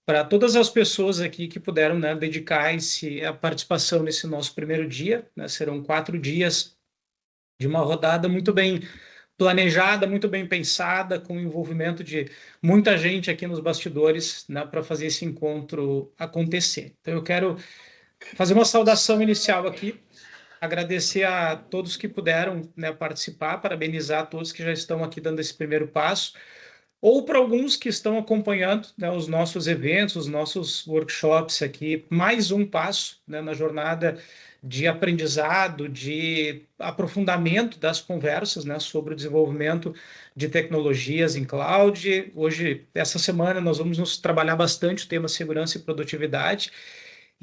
para todas as pessoas aqui que puderam, né, dedicar a participação nesse nosso primeiro dia, né? Serão 4 dias de uma rodada muito bem planejada, muito bem pensada, com o envolvimento de muita gente aqui nos bastidores, né, para fazer esse encontro acontecer. Então, eu quero fazer uma saudação inicial aqui, agradecer a todos que puderam, né, participar, parabenizar todos que já estão aqui dando esse primeiro passo, ou para alguns que estão acompanhando, né, os nossos eventos, os nossos workshops aqui, mais um passo, né, na jornada de aprendizado, de aprofundamento das conversas, né, sobre o desenvolvimento de tecnologias em cloud. Hoje, essa semana, nós vamos nos trabalhar bastante o tema segurança e produtividade,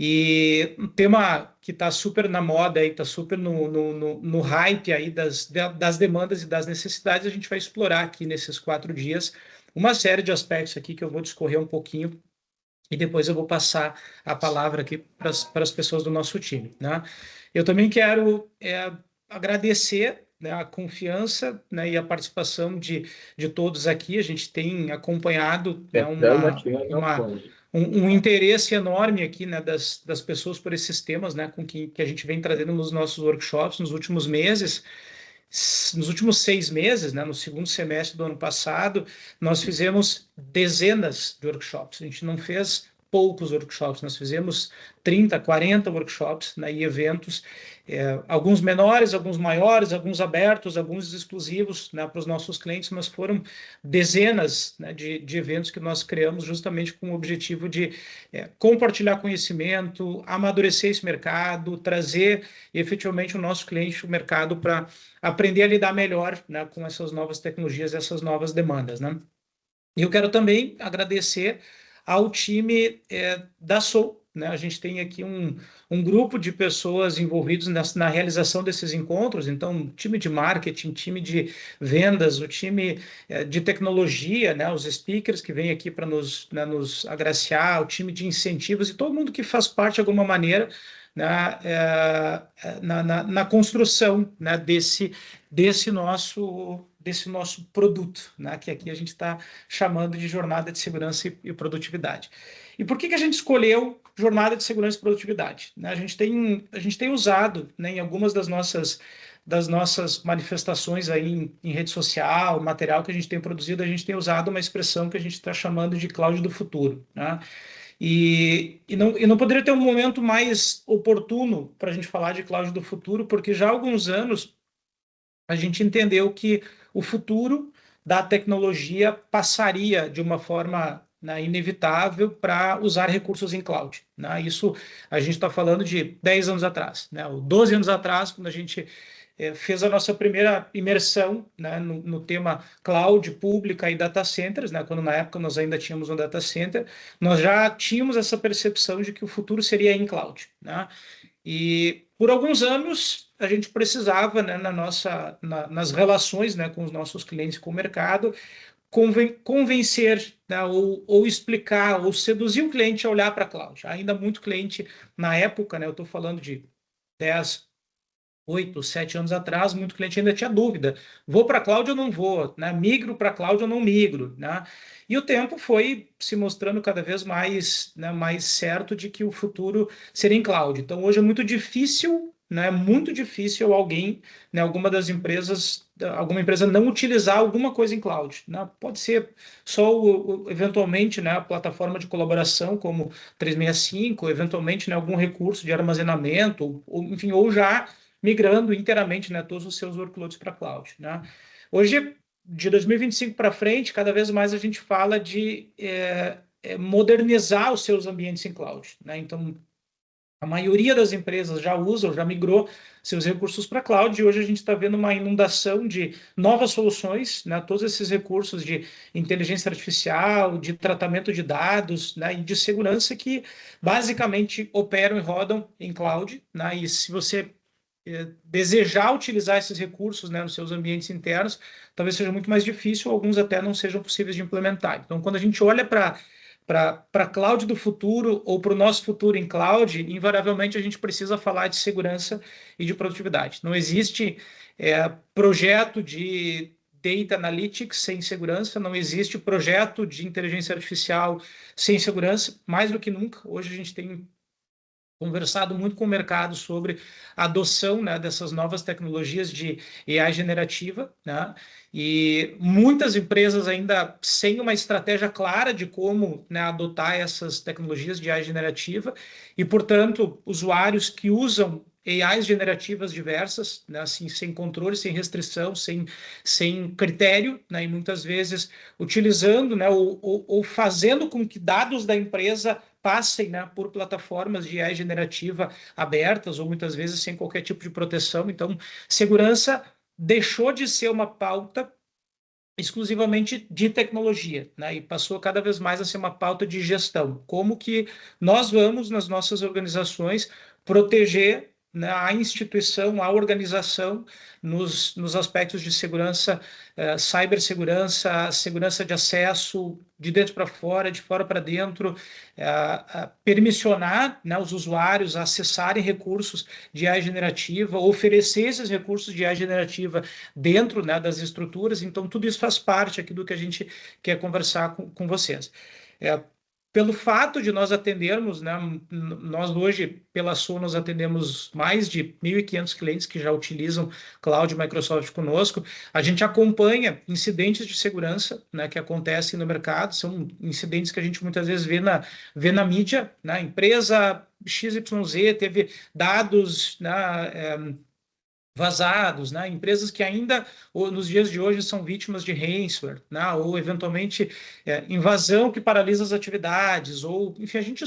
e um tema que está super na moda, está super no hype aí das demandas e das necessidades. A gente vai explorar aqui nesses 4 dias uma série de aspectos aqui que eu vou discorrer um pouquinho e depois eu vou passar a palavra aqui para as pessoas do nosso time, né? Eu também quero agradecer, né, a confiança, né, e a participação de todos aqui. A gente tem acompanhado, né, um interesse enorme aqui, né, das pessoas por esses temas, né, que a gente vem trazendo nos nossos workshops nos últimos meses. Nos últimos 6 meses, né, no segundo semestre do ano passado, nós fizemos dezenas de workshops. A gente não fez poucos workshops, nós fizemos 30, 40 workshops, né, e eventos, alguns menores, alguns maiores, alguns abertos, alguns exclusivos, né, para os nossos clientes, mas foram dezenas, né, de eventos que nós criamos justamente com o objetivo de compartilhar conhecimento, amadurecer esse mercado, trazer efetivamente o nosso cliente, o mercado, para aprender a lidar melhor, né, com essas novas tecnologias, essas novas demandas, né? E eu quero também agradecer ao time da Soul, né? A gente tem aqui um grupo de pessoas envolvidos na realização desses encontros. Então, time de marketing, time de vendas, o time de tecnologia, né? Os speakers que vêm aqui para nos agraciar, o time de incentivos e todo mundo que faz parte de alguma maneira na construção, né, desse nosso produto, né, que aqui a gente está chamando de jornada de segurança e produtividade. E por que a gente escolheu jornada de segurança e produtividade? Né, a gente tem usado, né, em algumas das nossas manifestações aí em rede social, material que a gente tem produzido, a gente tem usado uma expressão que a gente está chamando de cloud do futuro, né? E não poderia ter um momento mais oportuno para a gente falar de cloud do futuro, porque já há alguns anos a gente entendeu que o futuro da tecnologia passaria de uma forma, né, inevitável para usar recursos em cloud, né? Isso a gente está falando de 10 anos atrás, né? Ou 12 anos atrás, quando a gente fez a nossa primeira imersão, né, no tema cloud pública e data centers, né, quando na época nós ainda tínhamos um data center, nós já tínhamos essa percepção de que o futuro seria em cloud, né? E por alguns anos a gente precisava, né, nas relações, né, com os nossos clientes, com o mercado, convencer, né, ou explicar, ou seduzir o cliente a olhar para a cloud. Ainda muito cliente na época, né, eu estou falando de 10, 8, 7 anos atrás, muito cliente ainda tinha dúvida: vou para a cloud ou não vou, né? Migro para a cloud ou não migro, né? E o tempo foi se mostrando cada vez mais, né, mais certo de que o futuro seria em cloud. Então, hoje é muito difícil, né, muito difícil alguém, né, alguma empresa não utilizar alguma coisa em cloud, né? Pode ser só, eventualmente, né, a plataforma de colaboração como 365, eventualmente, né, algum recurso de armazenamento, enfim, ou já migrando inteiramente, né, todos os seus workloads para a cloud, né? Hoje, de 2025 para frente, cada vez mais a gente fala de modernizar os seus ambientes em cloud, né? Então, a maioria das empresas já usa, já migrou seus recursos para a cloud, e hoje a gente está vendo uma inundação de novas soluções, né? Todos esses recursos de inteligência artificial, de tratamento de dados, né, e de segurança que basicamente operam e rodam em cloud, né? E se você desejar utilizar esses recursos, né, nos seus ambientes internos, talvez seja muito mais difícil, alguns até não sejam possíveis de implementar. Então, quando a gente olha para a cloud do futuro ou para o nosso futuro em cloud, invariavelmente a gente precisa falar de segurança e de produtividade. Não existe projeto Data Analytics sem segurança, não existe projeto de inteligência artificial sem segurança, mais do que nunca. Hoje a gente tem conversado muito com o mercado sobre a adoção, né, dessas novas tecnologias de AI generativa, né, e muitas empresas ainda sem uma estratégia clara de como, né, adotar essas tecnologias de AI generativa e, portanto, usuários que usam AIs generativas diversas, né, assim, sem controle, sem restrição, sem critério, né, e muitas vezes utilizando, né, ou fazendo com que dados da empresa passem, né, por plataformas de AI generativa abertas ou muitas vezes sem qualquer tipo de proteção. Então, segurança deixou de ser uma pauta exclusivamente de tecnologia, né, e passou cada vez mais a ser uma pauta de gestão. Como que nós vamos, nas nossas organizações, proteger, né, a instituição, a organização nos aspectos de segurança, cibersegurança, segurança de acesso, de dentro para fora, de fora para dentro, permissionar, né, os usuários a acessarem recursos de AI generativa, oferecer esses recursos de AI generativa dentro, né, das estruturas. Então, tudo isso faz parte aqui do que a gente quer conversar com vocês. Pelo fato de nós atendermos, né, nós hoje, pela Sonos, atendemos mais de 1.500 clientes que já utilizam Cloud Microsoft conosco, a gente acompanha incidentes de segurança, né, que acontecem no mercado, são incidentes que a gente muitas vezes vê na mídia, né, empresa XYZ teve dados, né, vazados, né? Empresas que ainda, ou, nos dias de hoje, são vítimas de ransomware, né? Ou, eventualmente, invasão que paralisa as atividades, ou, enfim, a gente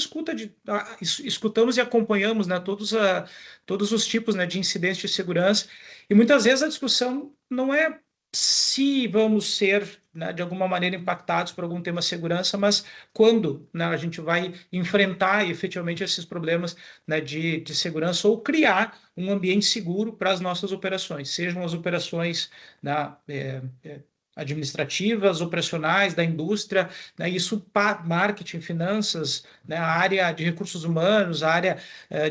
escutamos e acompanhamos, né, todos os tipos, né, de incidentes de segurança, e muitas vezes a discussão não é se vamos ser, né, de alguma maneira impactados por algum tema de segurança, mas quando, né, a gente vai enfrentar efetivamente esses problemas, né, de segurança ou criar um ambiente seguro para as nossas operações, sejam as operações, né, administrativas, operacionais, da indústria, né, isso para marketing, finanças, né, a área de recursos humanos, a área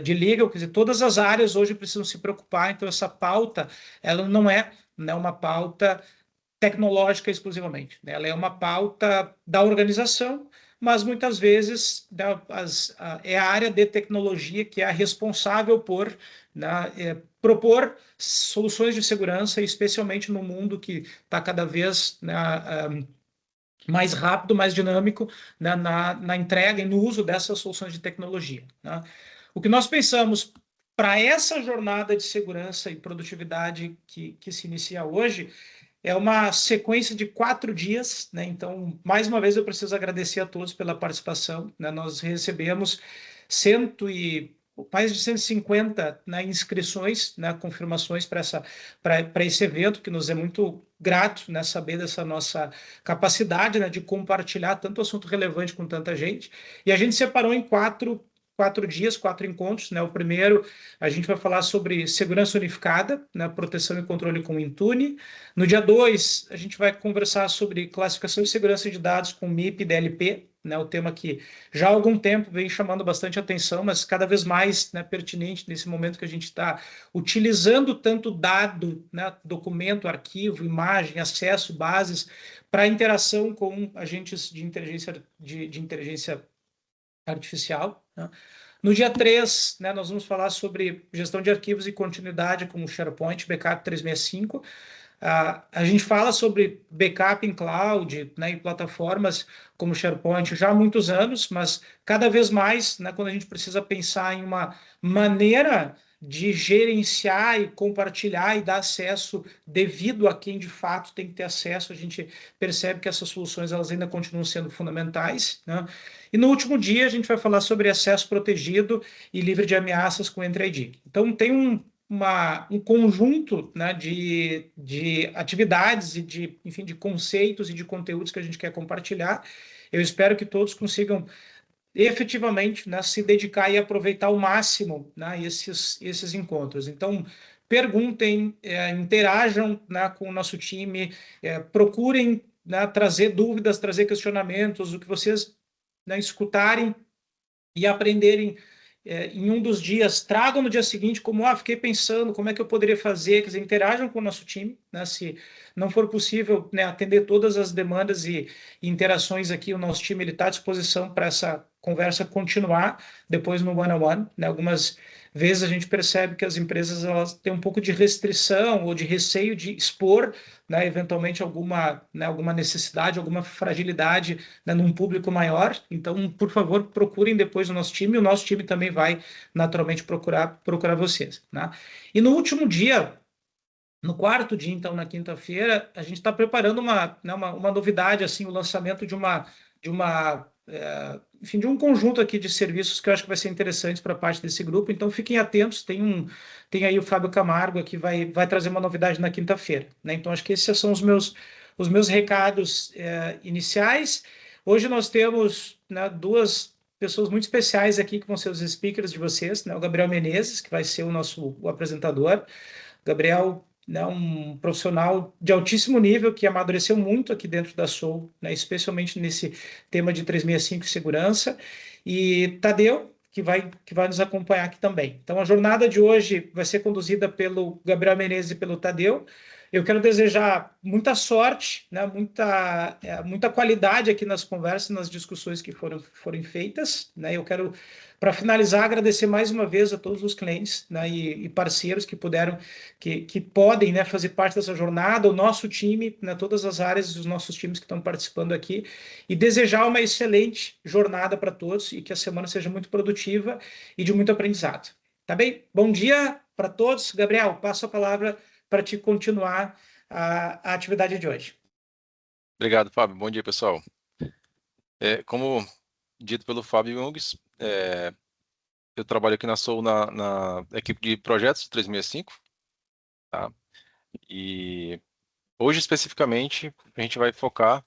de legal, quer dizer, todas as áreas hoje precisam se preocupar. Então, essa pauta, ela não é, né, uma pauta tecnológica exclusivamente, né? Ela é uma pauta da organização, mas muitas vezes é a área de tecnologia que é a responsável por, né, propor soluções de segurança, especialmente no mundo que está cada vez, né, mais rápido, mais dinâmico, né, na entrega e no uso dessas soluções de tecnologia, né? O que nós pensamos para essa jornada de segurança e produtividade que se inicia hoje é uma sequência de 4 dias, né? Então, mais uma vez, eu preciso agradecer a todos pela participação, né? Nós recebemos mais de 150, né, inscrições, né, confirmações para esse evento, que nos é muito grato, né, saber dessa nossa capacidade, né, de compartilhar tanto assunto relevante com tanta gente. E a gente separou em quatro dias, 4 encontros, né? O primeiro, a gente vai falar sobre segurança unificada, né? Proteção e controle com Intune. No dia 2, a gente vai conversar sobre classificação e segurança de dados com MIP e DLP, né? O tema que já há algum tempo vem chamando bastante atenção, mas cada vez mais, né, pertinente nesse momento que a gente está utilizando tanto dado, né, documento, arquivo, imagem, acesso, bases, para interação com agentes de inteligência artificial, né? No dia 3, né, nós vamos falar sobre gestão de arquivos e continuidade com o SharePoint Backup 365. A gente fala sobre backup em cloud, né, em plataformas como o SharePoint já há muitos anos, mas cada vez mais, né, quando a gente precisa pensar em uma maneira de gerenciar e compartilhar e dar acesso devido a quem de fato tem que ter acesso, a gente percebe que essas soluções elas ainda continuam sendo fundamentais, né? E no último dia a gente vai falar sobre acesso protegido e livre de ameaças com Entra ID. Então tem um conjunto, né, de atividades e enfim, de conceitos e de conteúdos que a gente quer compartilhar. Eu espero que todos consigam efetivamente, né, se dedicar e aproveitar ao máximo, né, esses encontros. Então, perguntem, interajam, né, com o nosso time, procurem, né, trazer dúvidas, trazer questionamentos, o que vocês, né, escutarem e aprenderem em um dos dias, tragam no dia seguinte como, fiquei pensando como é que eu poderia fazer, quer dizer, interajam com o nosso time, né? Se não for possível, né, atender todas as demandas e interações aqui, o nosso time está à disposição para essa conversa continuar depois no one-on-one, né? Algumas vezes a gente percebe que as empresas elas têm um pouco de restrição ou de receio de expor, né, eventualmente alguma necessidade, alguma fragilidade, né, num público maior. Então, por favor, procurem depois o nosso time. O nosso time também vai naturalmente procurar vocês, né? E no último dia, no quarto dia, então, na quinta-feira, a gente está preparando uma novidade, assim, o lançamento enfim, de um conjunto aqui de serviços que eu acho que vai ser interessante para parte desse grupo. Então, fiquem atentos. Tem aí o Fábio Camargo que vai trazer uma novidade na quinta-feira, né? Então, acho que esses são os meus recados iniciais. Hoje nós temos, né, duas pessoas muito especiais aqui que vão ser os speakers de vocês, né? O Gabriel Menezes, que vai ser o apresentador. Gabriel, né, um profissional de altíssimo nível que amadureceu muito aqui dentro da Soul, né, especialmente nesse tema de 365 e segurança, e Tadeu, que vai nos acompanhar aqui também. Então, a jornada de hoje vai ser conduzida pelo Gabriel Menezes e pelo Tadeu. Eu quero desejar muita sorte, né, muita qualidade aqui nas conversas, nas discussões que foram feitas. Né? Eu quero, para finalizar, agradecer mais uma vez a todos os clientes, né, e parceiros que puderam que podem, né, fazer parte dessa jornada, o nosso time, né, todas as áreas dos nossos times que estão participando aqui, e desejar uma excelente jornada para todos e que a semana seja muito produtiva e de muito aprendizado. Tá bem? Bom dia para todos. Gabriel, passo a palavra para te continuar a atividade de hoje. Obrigado, Fábio. Bom dia, pessoal. Como dito pelo Fábio Jungs, eu trabalho aqui na Soul na equipe de projetos 365, tá? E hoje, especificamente, a gente vai focar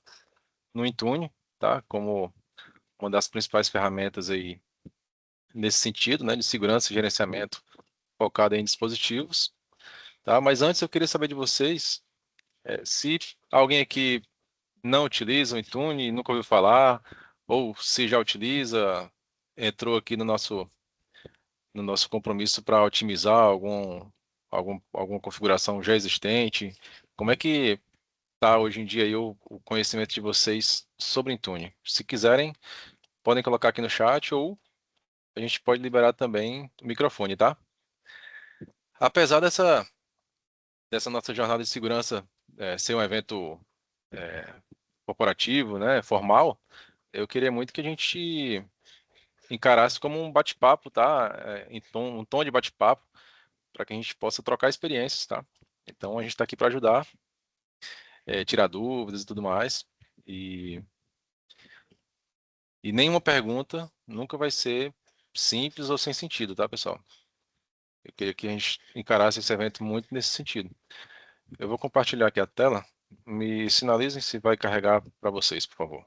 no Intune, tá? Como uma das principais ferramentas aí nesse sentido, né? De segurança e gerenciamento focado em dispositivos, tá? Mas antes eu queria saber de vocês, se alguém aqui não utiliza o Intune, nunca ouviu falar, ou se já utiliza, entrou aqui no nosso compromisso para otimizar alguma configuração já existente. Como é que está hoje em dia aí o conhecimento de vocês sobre Intune? Se quiserem, podem colocar aqui no chat ou a gente pode liberar também o microfone, tá? Apesar dessa nossa jornada de segurança ser um evento corporativo, né, formal, eu queria muito que a gente encarasse como um bate-papo, tá? Um tom de bate-papo, para que a gente possa trocar experiências, tá? Então a gente está aqui para ajudar, tirar dúvidas e tudo mais. E nenhuma pergunta nunca vai ser simples ou sem sentido, tá, pessoal? Eu queria que a gente encarasse esse evento muito nesse sentido. Eu vou compartilhar aqui a tela. Me sinalizem se vai carregar para vocês, por favor.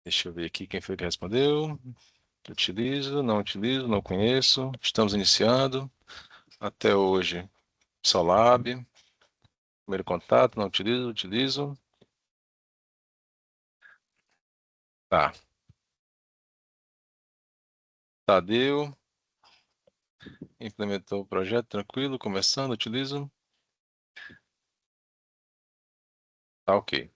Deixa eu ver aqui quem foi que respondeu. Utilizo, não conheço. Estamos iniciando. Até hoje, Solab. Primeiro contato, não utilizo, utilizo. Tá. Tadeu. Implementou o projeto, tranquilo, começando, utilizo. Tá, ok.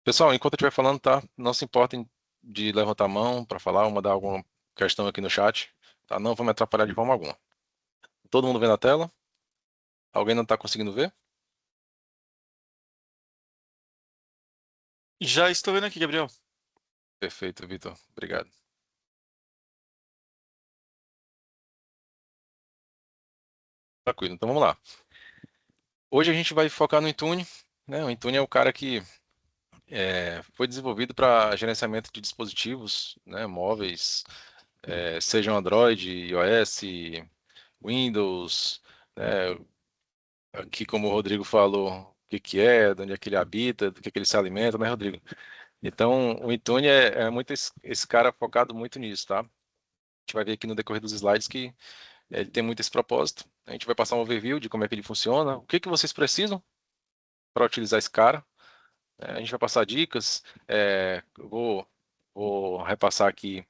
Pessoal, enquanto eu estiver falando, tá? Não se importem de levantar a mão para falar ou mandar alguma questão aqui no chat, tá? Não vou me atrapalhar de forma alguma. Todo mundo vendo a tela? Alguém não está conseguindo ver? Já estou vendo aqui, Gabriel. Perfeito, Vitor. Obrigado. Tranquilo, então vamos lá. Hoje a gente vai focar no Intune, né? O Intune é o cara que foi desenvolvido para gerenciamento de dispositivos, né, móveis, sejam Android, iOS, Windows, né? Aqui, como o Rodrigo falou, o que que é, de onde é que ele habita, do que ele se alimenta, né, Rodrigo? Então, o Intune é muito esse cara focado muito nisso, tá? gente vai ver aqui no decorrer dos slides que ele tem muito esse propósito. A gente vai passar um overview de como é que ele funciona, o que que vocês precisam para utilizar esse cara. A gente vai passar dicas, eu vou repassar aqui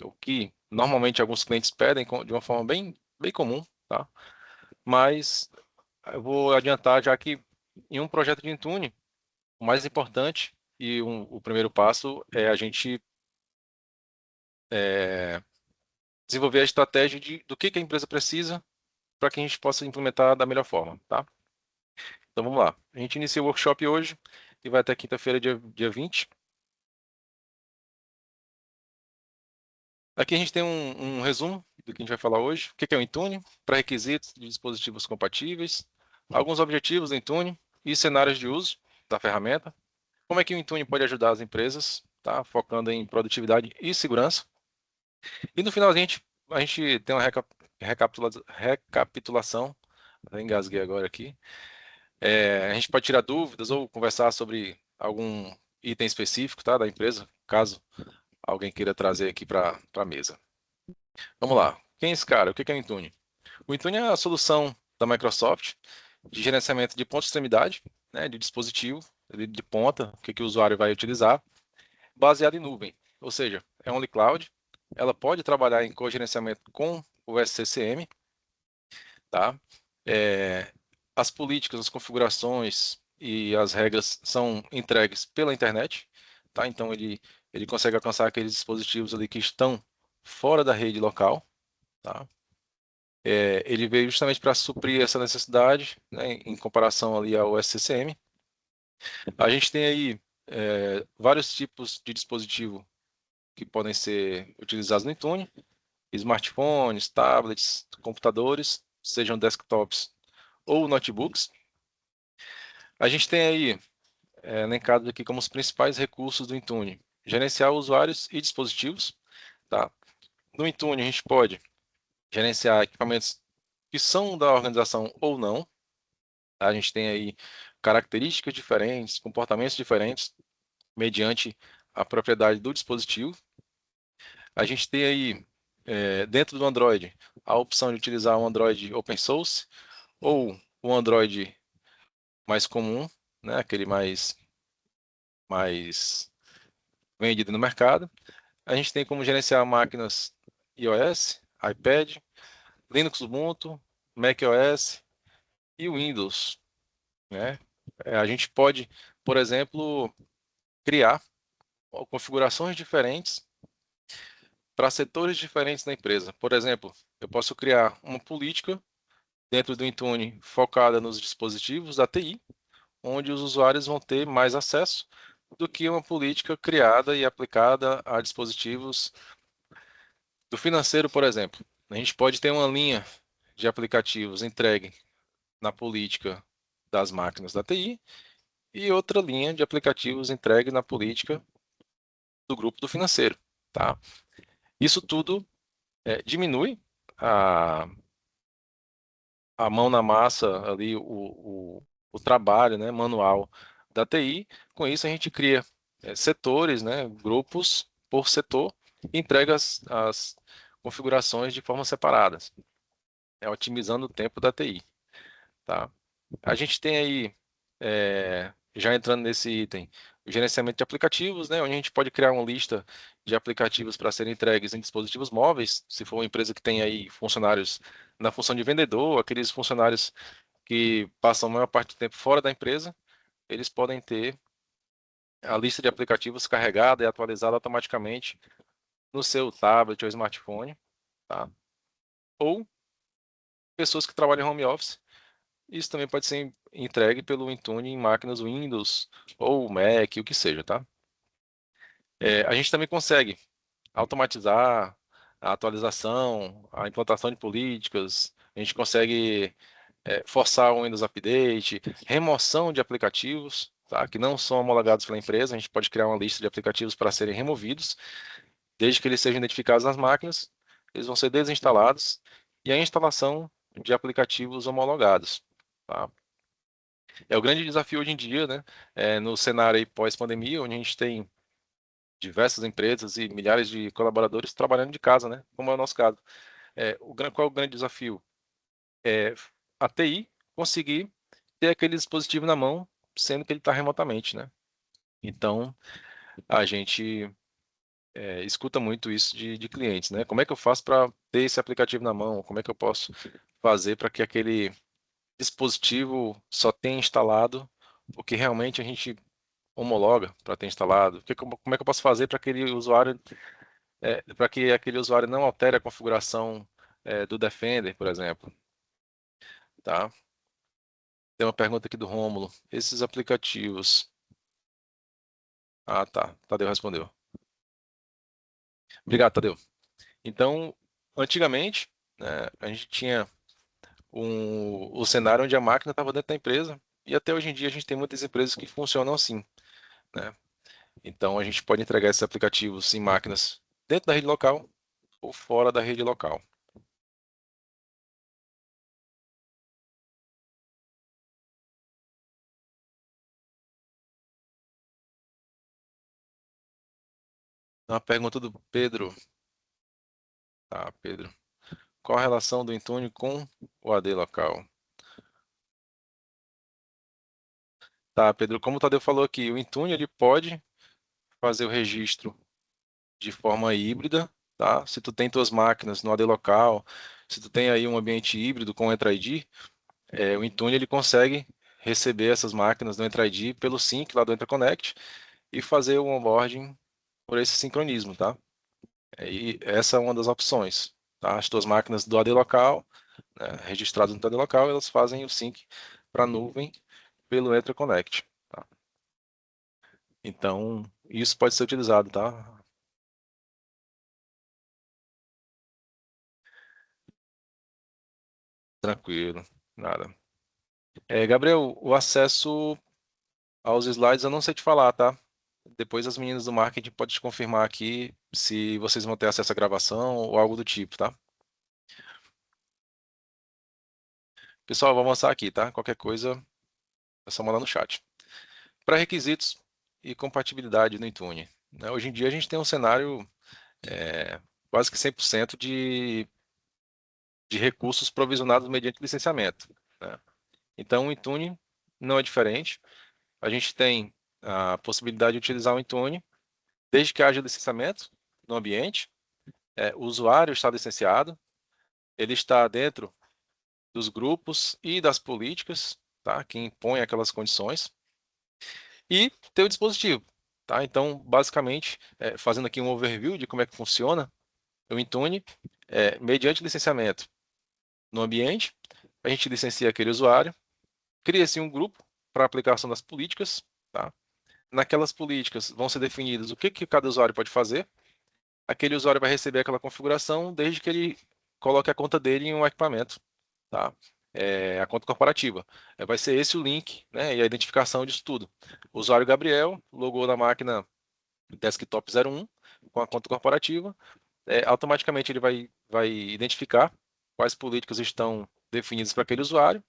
o que normalmente alguns clientes pedem de uma forma bem comum, tá? Mas eu vou adiantar já que em um projeto de Intune, o mais importante e o primeiro passo é a gente desenvolver a estratégia do que a empresa precisa para que a gente possa implementar da melhor forma, tá? Então vamos lá. A gente inicia o workshop hoje e vai até quinta-feira, dia 20. Aqui a gente tem um resumo do que a gente vai falar hoje. O que é o Intune? Pré-requisitos de dispositivos compatíveis, alguns objetivos do Intune e cenários de uso da ferramenta. Como é que o Intune pode ajudar as empresas, tá? Focando em produtividade e segurança. E no final a gente tem uma recapitulação. Eu engasguei agora aqui. A gente pode tirar dúvidas ou conversar sobre algum item específico, tá, da empresa, caso alguém queira trazer aqui para a mesa. Vamos lá. Quem é esse cara? O que é o Intune? O Intune é a solução da Microsoft de gerenciamento de ponta de extremidade, né, de dispositivo de ponta, que o usuário vai utilizar, baseado em nuvem. Ou seja, é only cloud. Ela pode trabalhar em cogerenciamento com o SCCM, tá? É, as políticas, as configurações e as regras são entregues pela internet, tá? Então ele consegue alcançar aqueles dispositivos ali que estão fora da rede local, tá? Ele veio justamente para suprir essa necessidade, né, em comparação ali ao SCCM. A gente tem aí vários tipos de dispositivo que podem ser utilizados no Intune: smartphones, tablets, computadores, sejam desktops ou notebooks. A gente tem aí elencados aqui como os principais recursos do Intune: gerenciar usuários e dispositivos, tá? No Intune a gente pode gerenciar equipamentos que são da organização ou não. A gente tem aí características diferentes, comportamentos diferentes, mediante a propriedade do dispositivo. A gente tem aí, dentro do Android, a opção de utilizar um Android open source ou um Android mais comum, né, aquele mais vendido no mercado. A gente tem como gerenciar máquinas iOS, iPad, Linux Ubuntu, macOS e Windows, né? A gente pode, por exemplo, criar configurações diferentes para setores diferentes da empresa. Por exemplo, eu posso criar uma política dentro do Intune focada nos dispositivos da TI, onde os usuários vão ter mais acesso do que uma política criada e aplicada a dispositivos do financeiro, por exemplo. A gente pode ter uma linha de aplicativos entregue na política das máquinas da TI e outra linha de aplicativos entregue na política do grupo do financeiro, tá? Isso tudo diminui a, a mão na massa ali, o trabalho, né, manual da TI. Com isso a gente cria setores, né, grupos por setor e entrega as configurações de forma separadas, otimizando o tempo da TI, tá? A gente tem aí, já entrando nesse item, o gerenciamento de aplicativos, né, onde a gente pode criar uma lista de aplicativos para serem entregues em dispositivos móveis, se for uma empresa que tem aí funcionários na função de vendedor, aqueles funcionários que passam a maior parte do tempo fora da empresa, eles podem ter a lista de aplicativos carregada e atualizada automaticamente no seu tablet ou smartphone, tá? Ou pessoas que trabalham em home office. Isso também pode ser entregue pelo Intune em máquinas Windows ou Mac, o que seja, tá? A gente também consegue automatizar a atualização, a implantação de políticas, a gente consegue forçar o Windows Update, remoção de aplicativos, tá, que não são homologados pela empresa. A gente pode criar uma lista de aplicativos para serem removidos, desde que eles sejam identificados nas máquinas, eles vão ser desinstalados, e a instalação de aplicativos homologados, tá? É o grande desafio hoje em dia, né? No cenário pós-pandemia, onde a gente tem diversas empresas e milhares de colaboradores trabalhando de casa, né? Como é o nosso caso. Qual é o grande desafio? A TI conseguir ter aquele dispositivo na mão, sendo que ele está remotamente, né? Então, a gente escuta muito isso de clientes, né? Como é que eu faço para ter esse aplicativo na mão? Como é que eu posso fazer para que aquele dispositivo só tenha instalado o que realmente a gente homologa para ter instalado? Como é que eu posso fazer para que aquele usuário não altere a configuração do Defender, por exemplo, tá? Tem uma pergunta aqui do Rômulo. Esses aplicativos. Ah, tá. Tadeu respondeu. Obrigado, Tadeu. Então, antigamente, né, a gente tinha o cenário onde a máquina estava dentro da empresa e até hoje em dia a gente tem muitas empresas que funcionam assim, né? Então, a gente pode entregar esses aplicativos em máquinas dentro da rede local ou fora da rede local. Uma pergunta do Pedro. Tá, Pedro. Qual a relação do Intune com o AD local? Tá, Pedro, como o Tadeu falou aqui, o Intune ele pode fazer o registro de forma híbrida, tá? Se tu tem tuas máquinas no AD local, se tu tem aí um ambiente híbrido com o Entra ID, o Intune ele consegue receber essas máquinas do Entra ID pelo sync lá do Entra Connect e fazer o onboarding por esse sincronismo, tá? E essa é uma das opções, tá? As tuas máquinas do AD local, né, registradas no AD local, elas fazem o sync para a nuvem pelo Entra Connect, tá? Então, isso pode ser utilizado, tá? Tranquilo, nada. Gabriel, o acesso aos slides eu não sei te falar, tá? Depois as meninas do marketing podem te confirmar aqui se vocês vão ter acesso à gravação ou algo do tipo, tá? Pessoal, vou avançar aqui, tá? Qualquer coisa é só mandar no chat. Pré-requisitos e compatibilidade no Intune, né? Hoje em dia a gente tem um cenário quase que 100% de recursos provisionados mediante licenciamento, né? Então o Intune não é diferente. A gente tem a possibilidade de utilizar o Intune desde que haja licenciamento no ambiente, o usuário está licenciado, ele está dentro dos grupos e das políticas, tá? Que impõem aquelas condições, e tem o dispositivo, tá? Então, basicamente, fazendo aqui um overview de como é que funciona o Intune, mediante licenciamento no ambiente, a gente licencia aquele usuário, cria-se um grupo para aplicação das políticas, tá? Naquelas políticas vão ser definidas o que cada usuário pode fazer. Aquele usuário vai receber aquela configuração desde que ele coloque a conta dele em um equipamento, tá? A conta corporativa. Vai ser esse o link, né, e a identificação disso tudo. O usuário Gabriel logou na máquina desktop 01 com a conta corporativa, automaticamente ele vai identificar quais políticas estão definidas para aquele usuário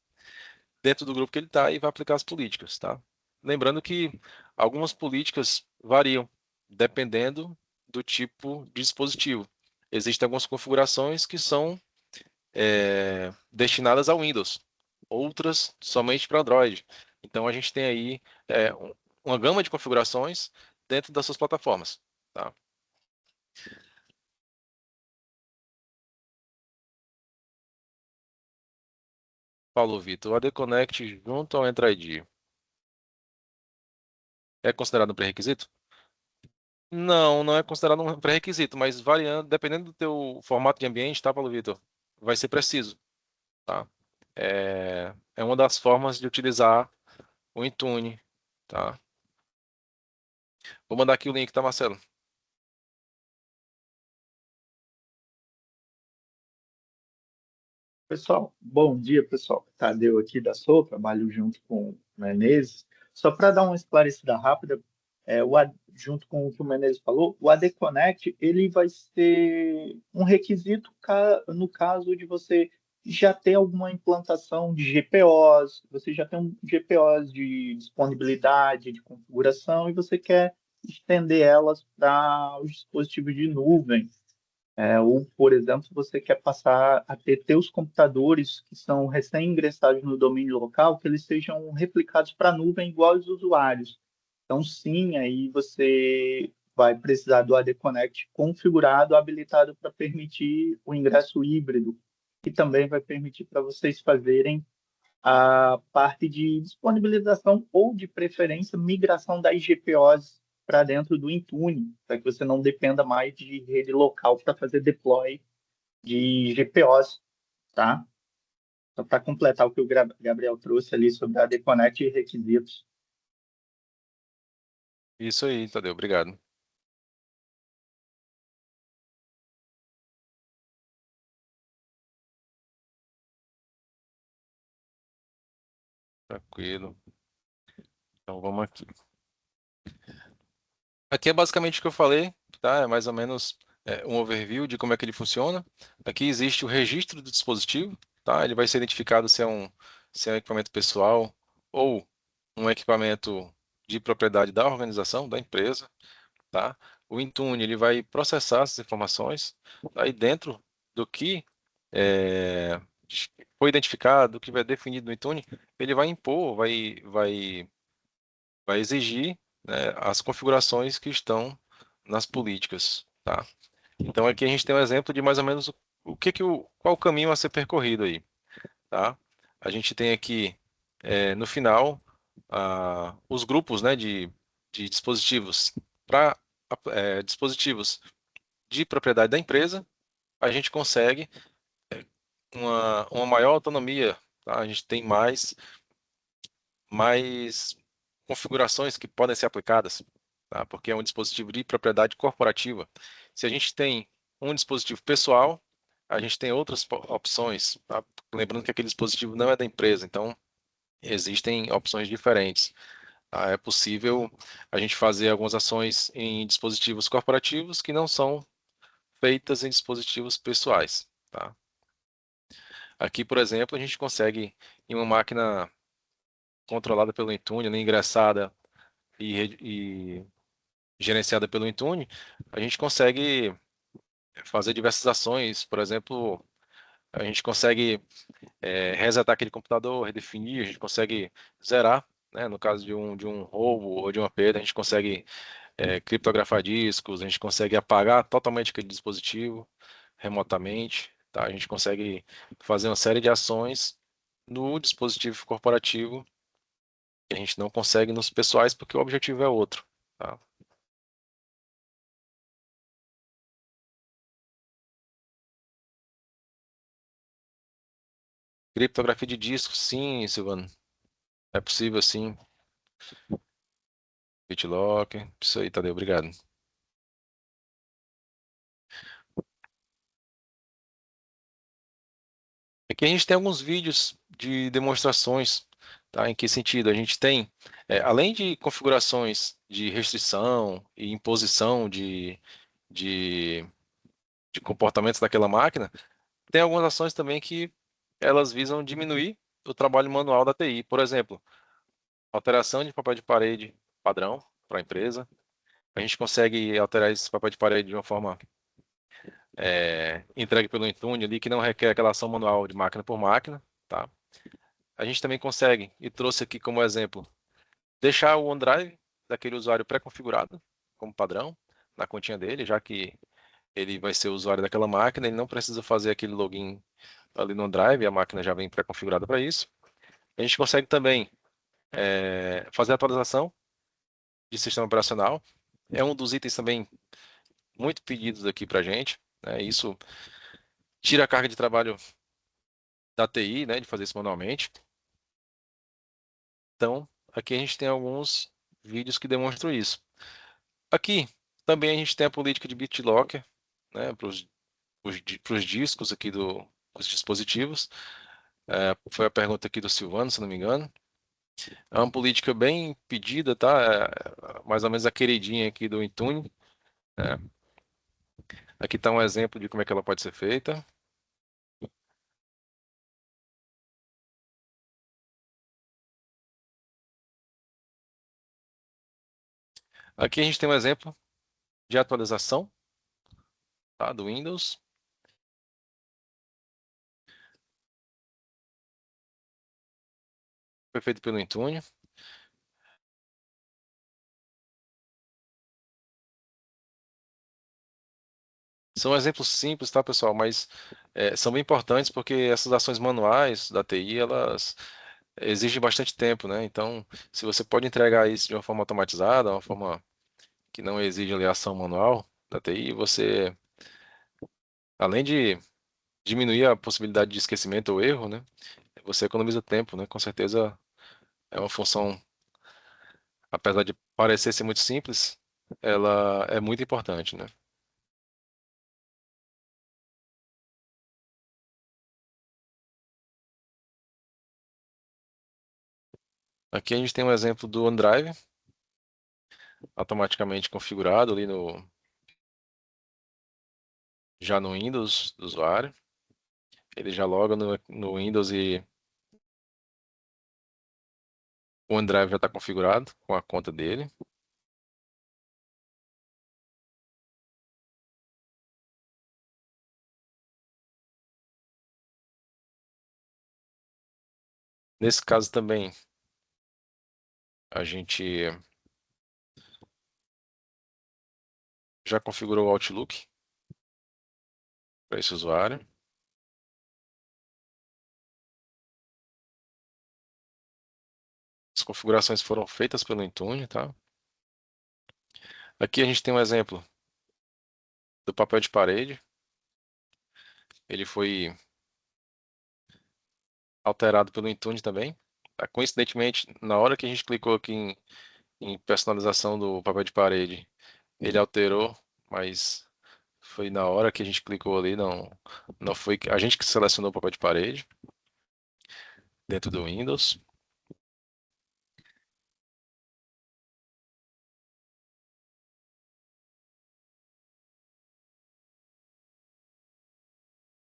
dentro do grupo que ele está e vai aplicar as políticas, tá? Lembrando que algumas políticas variam dependendo do tipo de dispositivo. Existem algumas configurações que são destinadas ao Windows, outras somente para Android. Então a gente tem aí uma gama de configurações dentro das suas plataformas, tá? Paulo Vitor, o AD Connect junto ao Entra ID é considerado um pré-requisito? Não, não é considerado um pré-requisito, mas variando, dependendo do teu formato de ambiente, tá, Paulo Vitor? Vai ser preciso, tá? É uma das formas de utilizar o Intune, tá? Vou mandar aqui o link, tá, Marcelo? Pessoal, bom dia, pessoal. Tadeu aqui da Sou, trabalho junto com o Menezes. Só para dar uma esclarecida rápida, junto com o que o Menezes falou, o AD Connect ele vai ser um requisito no caso de você já ter alguma implantação de GPOs, você já tem um GPOs de disponibilidade, de configuração, e você quer estender elas para os dispositivos de nuvem. Ou, por exemplo, se você quer passar a ter teus computadores que são recém-ingressados no domínio local, que eles sejam replicados para a nuvem igual aos usuários. Então, sim, aí você vai precisar do AD Connect configurado, habilitado para permitir o ingresso híbrido, e também vai permitir para vocês fazerem a parte de disponibilização ou, de preferência, migração das GPOs para dentro do Intune, para que você não dependa mais de rede local para fazer deploy de GPOs, tá? Só para completar o que o Gabriel trouxe ali sobre a AD Connect e requisitos. Isso aí, Tadeu, obrigado. Tranquilo. Então vamos aqui. Aqui é basicamente o que eu falei, tá? É mais ou menos um overview de como é que ele funciona. Aqui existe o registro do dispositivo, tá? Ele vai ser identificado se é um equipamento pessoal ou um equipamento de propriedade da organização, da empresa, tá? O Intune, ele vai processar essas informações, aí dentro do que é, foi identificado, do que vai definido no Intune, ele vai impor, vai exigir, né, as configurações que estão nas políticas, tá? Então aqui a gente tem um exemplo de mais ou menos qual o caminho a ser percorrido aí, tá? A gente tem aqui no final os grupos, né, de dispositivos para dispositivos de propriedade da empresa, a gente consegue uma maior autonomia, tá? A gente tem mais configurações que podem ser aplicadas, tá? Porque é um dispositivo de propriedade corporativa. Se a gente tem um dispositivo pessoal, a gente tem outras opções, tá? Lembrando que aquele dispositivo não é da empresa, então existem opções diferentes, tá? É possível a gente fazer algumas ações em dispositivos corporativos que não são feitas em dispositivos pessoais, tá? Aqui, por exemplo, a gente consegue, em uma máquina controlada pelo Intune, né, ingressada e gerenciada pelo Intune, a gente consegue fazer diversas ações. Por exemplo, a gente consegue resetar aquele computador, redefinir, a gente consegue zerar, né, no caso de um roubo ou de uma perda, a gente consegue criptografar discos, a gente consegue apagar totalmente aquele dispositivo remotamente, tá? A gente consegue fazer uma série de ações no dispositivo corporativo que a gente não consegue nos pessoais porque o objetivo é outro, tá? Criptografia de disco, sim, Silvano. É possível, sim. BitLocker, isso aí, Tadeu, obrigado. Aqui a gente tem alguns vídeos de demonstrações, tá? Em que sentido? A gente tem, além de configurações de restrição e imposição de, de comportamentos daquela máquina, tem algumas ações também que elas visam diminuir o trabalho manual da TI. Por exemplo, alteração de papel de parede padrão para a empresa. A gente consegue alterar esse papel de parede de uma forma entregue pelo Intune ali, que não requer aquela ação manual de máquina por máquina, tá? A gente também consegue, e trouxe aqui como exemplo, deixar o OneDrive daquele usuário pré-configurado como padrão na continha dele, já que ele vai ser o usuário daquela máquina, ele não precisa fazer aquele login ali no OneDrive, a máquina já vem pré-configurada para isso. A gente consegue também fazer a atualização de sistema operacional. É um dos itens também muito pedidos aqui para a gente, né? Isso tira a carga de trabalho da TI, né, de fazer isso manualmente. Então, aqui a gente tem alguns vídeos que demonstram isso. Aqui também a gente tem a política de BitLocker, né, para os discos aqui dos dispositivos. Foi a pergunta aqui do Silvano, se não me engano. É uma política bem pedida, tá? Mais ou menos a queridinha aqui do Intune, né? Aqui está um exemplo de como é que ela pode ser feita. Aqui a gente tem um exemplo de atualização, tá, do Windows. Foi feito pelo Intune. São exemplos simples, tá, pessoal? Mas são bem importantes porque essas ações manuais da TI, elas exigem bastante tempo, né? Então, se você pode entregar isso de uma forma automatizada, uma forma que não exige ali a ação manual da TI, você, além de diminuir a possibilidade de esquecimento ou erro, né? Você economiza tempo, né? Com certeza é uma função, apesar de parecer ser muito simples, ela é muito importante, né? Aqui a gente tem um exemplo do OneDrive, automaticamente configurado ali já no Windows do usuário. Ele já loga no Windows e o OneDrive já está configurado com a conta dele. Nesse caso também, a gente já configurou o Outlook para esse usuário. As configurações foram feitas pelo Intune, tá? Aqui a gente tem um exemplo do papel de parede. Ele foi alterado pelo Intune também. Tá? Coincidentemente, na hora que a gente clicou aqui em personalização do papel de parede, ele alterou, mas foi na hora que a gente clicou ali, não foi a gente que selecionou o papel de parede dentro do Windows.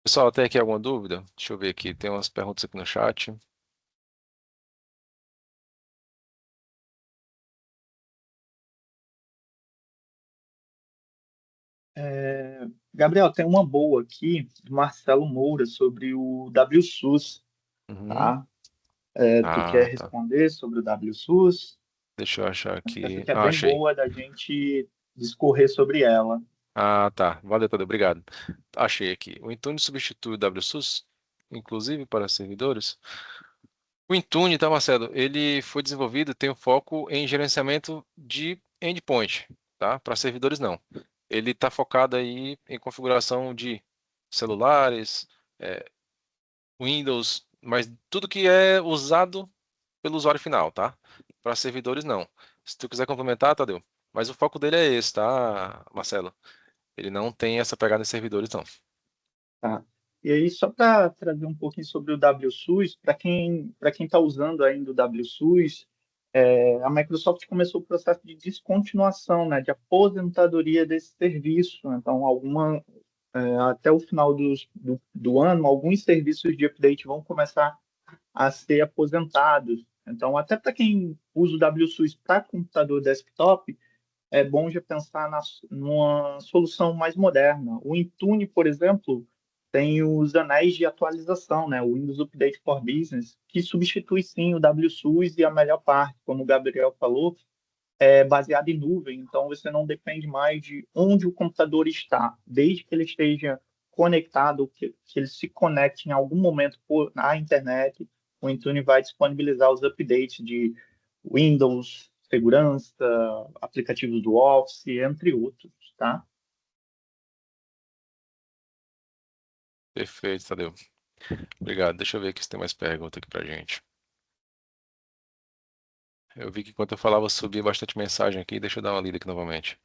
Pessoal, tem aqui alguma dúvida? Deixa eu ver aqui, tem umas perguntas aqui no chat. Gabriel, tem uma boa aqui do Marcelo Moura sobre o WSUS, Uhum. tá? Tu quer Ah, tá. responder sobre o WSUS? Deixa eu achar Essa aqui. aqui é Ah, bem achei. boa da gente discorrer sobre ela. Ah, tá. Valeu, Tadeu. Obrigado. Achei aqui. O Intune substitui o WSUS, inclusive para servidores. O Intune, tá, Marcelo? Ele foi desenvolvido, tem um foco em gerenciamento de endpoint, tá? Para servidores, não. Ele está focado aí em configuração de celulares, é, Windows, mas tudo que é usado pelo usuário final, tá? Para servidores, não. Se tu quiser complementar, Tadeu. Mas o foco dele é esse, tá, Marcelo? Ele não tem essa pegada em servidores, não. Tá? E aí, só para trazer um pouquinho sobre o WSUS, para quem está usando ainda o WSUS, a Microsoft começou o processo de descontinuação, né, de aposentadoria desse serviço. Então, até o final do ano, alguns serviços de update vão começar a ser aposentados. Então, até para quem usa o WSUS para computador desktop, é bom já pensar numa solução mais moderna. O Intune, por exemplo, tem os anéis de atualização, né? O Windows Update for Business, que substitui sim o WSUS e a melhor parte, como o Gabriel falou, é baseado em nuvem. Então você não depende mais de onde o computador está, desde que ele esteja conectado, que ele se conecte em algum momento na internet, o Intune vai disponibilizar os updates de Windows, segurança, aplicativos do Office, entre outros, tá? Perfeito, Tadeu. Obrigado. Deixa eu ver aqui se tem mais pergunta aqui pra gente. Eu vi que enquanto eu falava, subia bastante mensagem aqui. Deixa eu dar uma lida aqui novamente.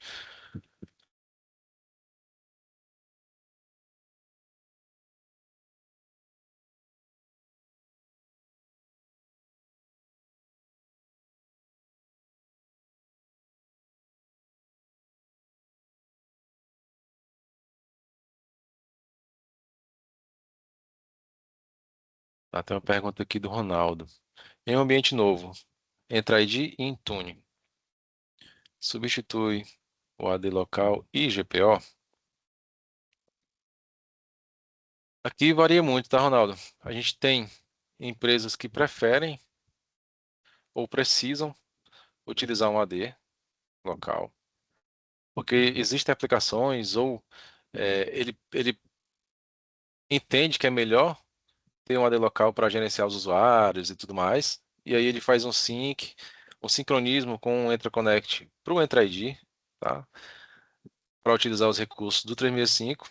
Tá, tem uma pergunta aqui do Ronaldo. Em um ambiente novo, entre ID e Intune, substitui o AD local e GPO? Aqui varia muito, tá, Ronaldo? A gente tem empresas que preferem ou precisam utilizar um AD local, porque existem aplicações ou ele entende que é melhor ter um AD local para gerenciar os usuários e tudo mais, e aí ele faz um sincronismo com o EntraConnect para o Entra ID, tá? Para utilizar os recursos do 365,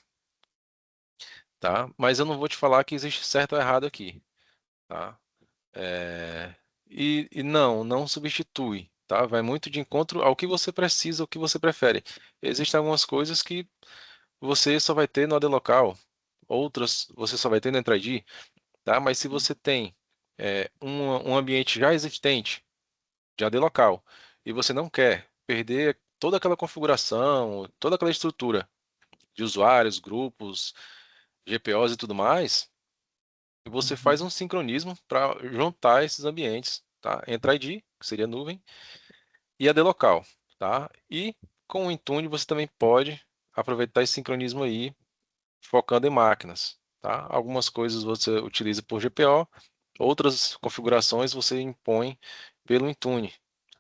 tá? Mas eu não vou te falar que existe certo ou errado aqui, tá? É, e não substitui, tá? Vai muito de encontro ao que você precisa, ao que você prefere. Existem algumas coisas que você só vai ter no AD local, outras você só vai ter no Entra ID, tá? Mas se você tem um ambiente já existente de AD local e você não quer perder toda aquela configuração, toda aquela estrutura de usuários, grupos, GPOs e tudo mais, você faz Uhum. um sincronismo para juntar esses ambientes, tá? Entra ID, que seria nuvem, e AD local, tá? E com o Intune você também pode aproveitar esse sincronismo aí, focando em máquinas, tá? Algumas coisas você utiliza por GPO, outras configurações você impõe pelo Intune,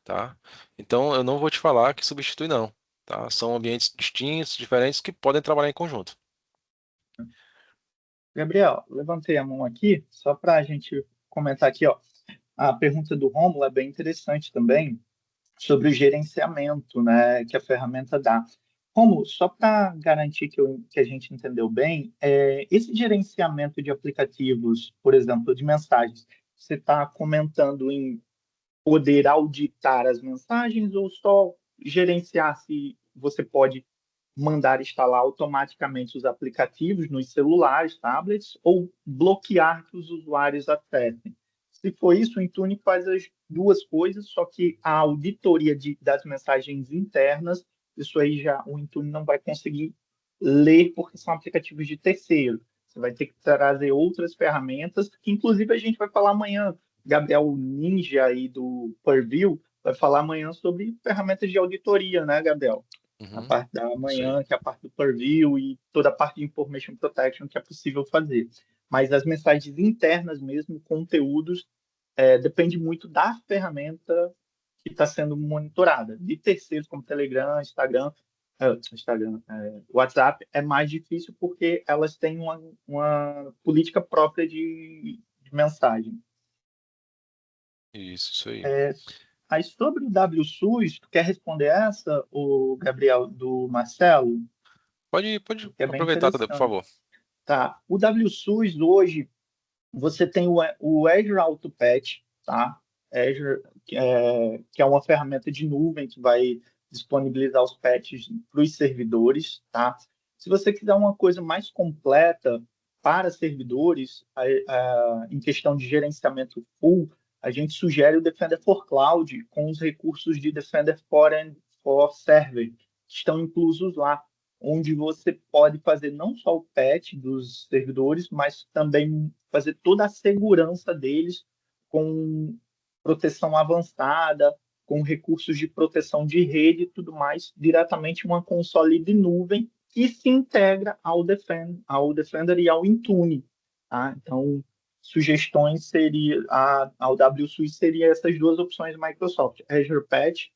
tá? Então eu não vou te falar que substitui não, tá? São ambientes distintos, diferentes que podem trabalhar em conjunto. Gabriel, levantei a mão aqui só para a gente comentar aqui, ó. A pergunta do Rômulo é bem interessante também sobre o gerenciamento, né, que a ferramenta dá. Rômulo, só para garantir que a gente entendeu bem, esse gerenciamento de aplicativos, por exemplo, de mensagens, você está comentando em poder auditar as mensagens ou só gerenciar se você pode mandar instalar automaticamente os aplicativos nos celulares, tablets, ou bloquear que os usuários acessem. Se for isso, o Intune faz as duas coisas, só que a auditoria das mensagens internas, isso aí já o Intune não vai conseguir ler porque são aplicativos de terceiro. Você vai ter que trazer outras ferramentas, que inclusive a gente vai falar amanhã. Gabriel Ninja aí do Purview vai falar amanhã sobre ferramentas de auditoria, né, Gabriel? A Uhum, parte da isso aí. manhã, que é a parte do Purview e toda a parte de Information Protection que é possível fazer. Mas as mensagens internas mesmo, conteúdos, depende muito da ferramenta que está sendo monitorada. De terceiros como Telegram, WhatsApp, é mais difícil porque elas têm uma política própria de mensagem. Isso aí. Aí sobre o WSUS, tu quer responder essa, o Gabriel, do Marcelo? Pode Que é bem aproveitar, Tadeu, por interessante. favor. Tá. O WSUS hoje, você tem o Azure Auto Patch, tá? Azure, que é uma ferramenta de nuvem que vai disponibilizar os patches para os servidores, tá? Se você quiser uma coisa mais completa para servidores, em questão de gerenciamento full, a gente sugere o Defender for Cloud com os recursos de Defender for Server, que estão inclusos lá, onde você pode fazer não só o patch dos servidores, mas também fazer toda a segurança deles com proteção avançada, com recursos de proteção de rede e tudo mais, diretamente em uma console de nuvem que se integra ao Defender e ao Intune. Tá? Então, sugestões seria ao WSUS seria essas duas opções Microsoft, Azure Patch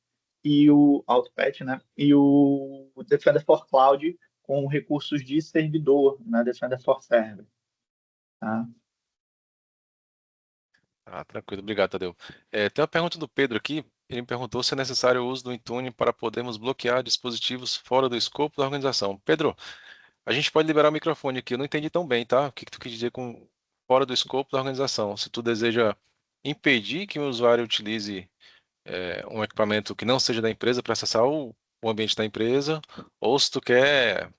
e o Autopatch, né? E o Defender for Cloud com recursos de servidor, né? Defender for Server. Tá? Ah, tranquilo, obrigado, Tadeu. Tem uma pergunta do Pedro aqui. Ele me perguntou se é necessário o uso do Intune para podermos bloquear dispositivos fora do escopo da organização. Pedro, a gente pode liberar o microfone aqui. Eu não entendi tão bem, tá? O que que tu quis dizer com fora do escopo da organização? Se tu deseja impedir que o usuário utilize um equipamento que não seja da empresa para acessar o ambiente da empresa, ou se tu quer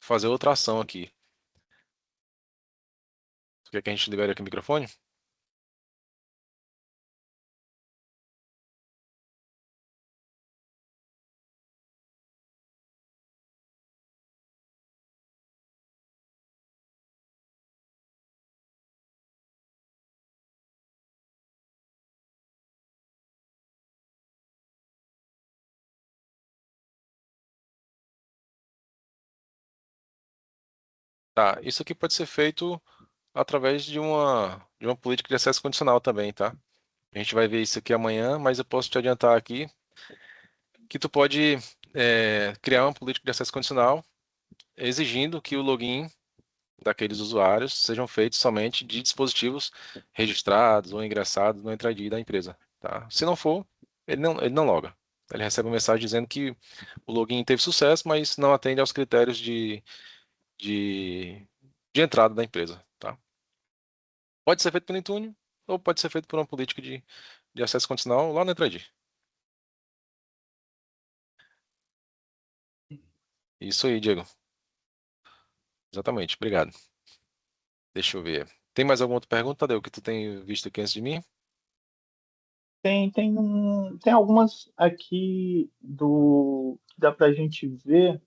fazer outra ação aqui. Tu quer que a gente libere aqui o microfone? Tá, isso aqui pode ser feito através de uma política de acesso condicional também, tá? A gente vai ver isso aqui amanhã, mas eu posso te adiantar aqui que tu pode criar uma política de acesso condicional exigindo que o login daqueles usuários sejam feitos somente de dispositivos registrados ou ingressados no Entra ID da empresa, tá? Se não for, ele não loga. Ele recebe uma mensagem dizendo que o login teve sucesso, mas não atende aos critérios de, de entrada da empresa, tá? Pode ser feito pelo Intune ou pode ser feito por uma política de acesso condicional lá no Entra ID. Isso aí, Diego. Exatamente, obrigado. Deixa eu ver. Tem mais alguma outra pergunta, Tadeu, que tu tem visto aqui antes de mim? Tem algumas aqui que dá para a gente ver.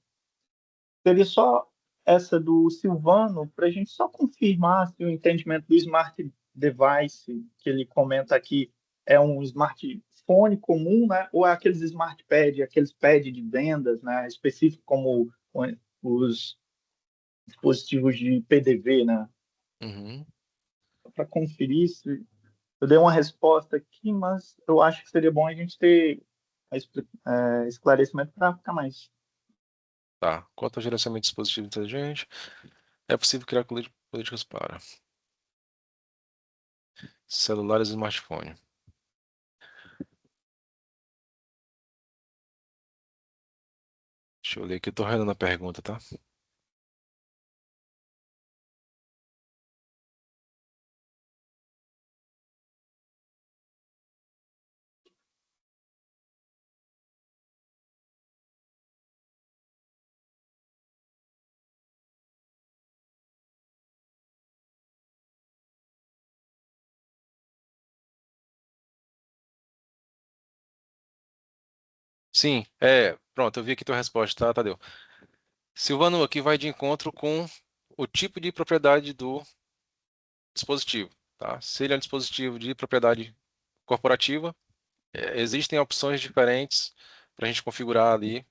Seria só essa do Silvano, para a gente só confirmar se o entendimento do smart device que ele comenta aqui é um smartphone comum, né? Ou é aqueles smart pad, aqueles pad de vendas, né? Específico como os dispositivos de PDV, né? Uhum. Para conferir se eu dei uma resposta aqui, mas eu acho que seria bom a gente ter esclarecimento para ficar mais. Tá. Quanto ao gerenciamento de dispositivo inteligente, é possível criar políticas para celulares e smartphone. Deixa eu ler aqui, eu tô relendo a pergunta, tá? Sim, pronto, eu vi aqui tua resposta, tá, Tadeu? Silvano, aqui vai de encontro com o tipo de propriedade do dispositivo, tá? Se ele é um dispositivo de propriedade corporativa, existem opções diferentes para a gente configurar ali,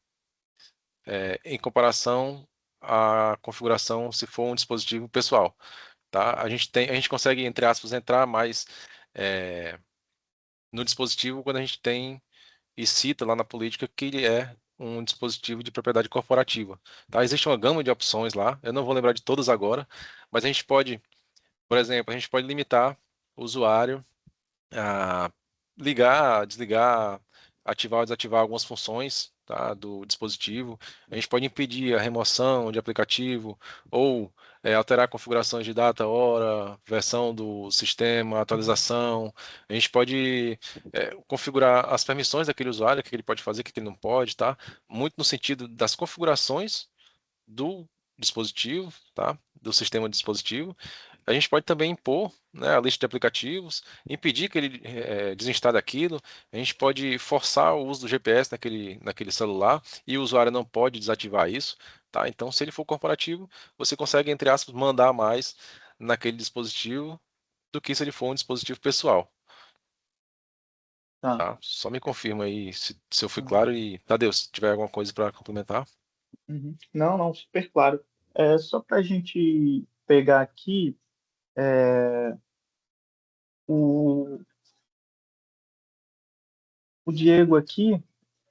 em comparação à configuração se for um dispositivo pessoal, tá? A gente consegue, entre aspas, entrar mais no dispositivo quando a gente tem e cita lá na política que ele é um dispositivo de propriedade corporativa, tá? Existe uma gama de opções lá, eu não vou lembrar de todas agora, mas a gente pode, por exemplo, a gente pode limitar o usuário a ligar, desligar, ativar ou desativar algumas funções, tá, do dispositivo. A gente pode impedir a remoção de aplicativo ou alterar configurações de data, hora, versão do sistema, atualização. A gente pode configurar as permissões daquele usuário, o que ele pode fazer, o que ele não pode, tá? Muito no sentido das configurações do dispositivo, tá? Do sistema de dispositivo. A gente pode também impor, né, a lista de aplicativos, impedir que ele desinstale aquilo. A gente pode forçar o uso do GPS naquele celular e o usuário não pode desativar isso, tá? Então, se ele for corporativo, você consegue, entre aspas, mandar mais naquele dispositivo do que se ele for um dispositivo pessoal, Tá. tá? Só me confirma aí se eu fui claro e, Tadeu, se tiver alguma coisa para complementar. Uhum. Não, não, super claro. Só para a gente pegar aqui, o, o Diego aqui,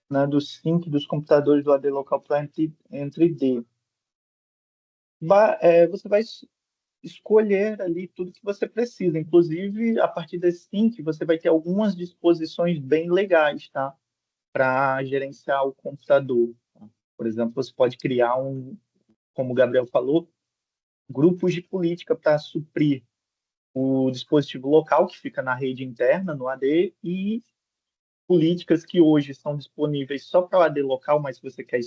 né, do sync dos computadores do AD local para entre D. Você vai escolher ali tudo que você precisa. Inclusive, a partir desse sync, você vai ter algumas disposições bem legais, tá? Para gerenciar o computador. Tá? Por exemplo, você pode criar como o Gabriel falou, grupos de política para suprir o dispositivo local que fica na rede interna, no AD, e políticas que hoje são disponíveis só para o AD local, mas se você quer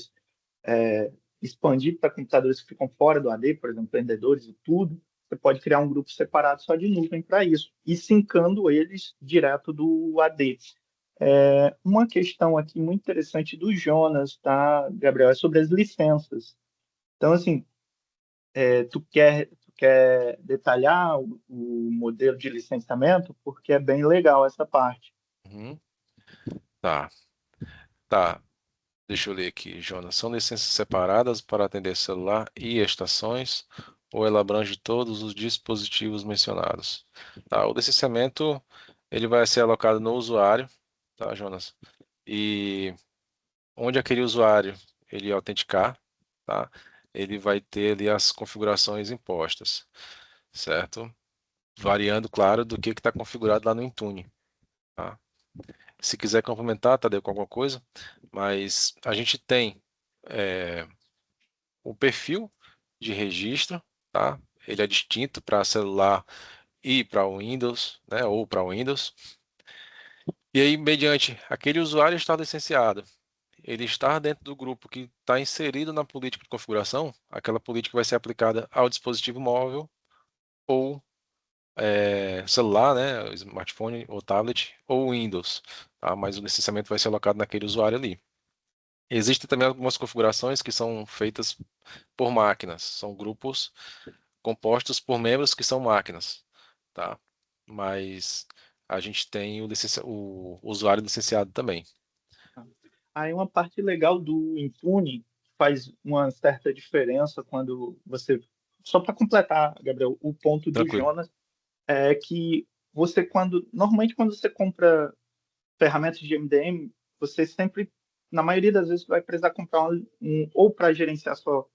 expandir para computadores que ficam fora do AD, por exemplo, vendedores e tudo, você pode criar um grupo separado só de nuvem para isso, e sincando eles direto do AD. Uma questão aqui muito interessante do Jonas, tá, Gabriel, é sobre as licenças. Então, assim, tu quer detalhar o modelo de licenciamento? Porque é bem legal essa parte. Uhum. Tá, tá. Deixa eu ler aqui, Jonas. São licenças separadas para atender celular e estações ou ela abrange todos os dispositivos mencionados? Tá? O licenciamento ele vai ser alocado no usuário, tá, Jonas? E onde aquele usuário ele autenticar, tá? Ele vai ter ali as configurações impostas, certo? Variando, claro, do que está configurado lá no Intune, tá? Se quiser complementar, Tadeu, com alguma coisa, mas a gente tem o perfil de registro, tá? Ele é distinto para celular e para o Windows, né? Ou para o Windows. E aí, mediante aquele usuário estar licenciado, ele estar dentro do grupo que está inserido na política de configuração, aquela política vai ser aplicada ao dispositivo móvel ou celular, né, smartphone ou tablet ou Windows, tá? Mas o licenciamento vai ser alocado naquele usuário ali. Existem também algumas configurações que são feitas por máquinas, são grupos compostos por membros que são máquinas, tá? Mas a gente tem o usuário licenciado também. Aí uma parte legal do Intune faz uma certa diferença quando você... Só para completar, Gabriel, o ponto do Tranquilo. Jonas é que você, normalmente quando você compra ferramentas de MDM, você sempre, na maioria das vezes, vai precisar comprar ou para gerenciar só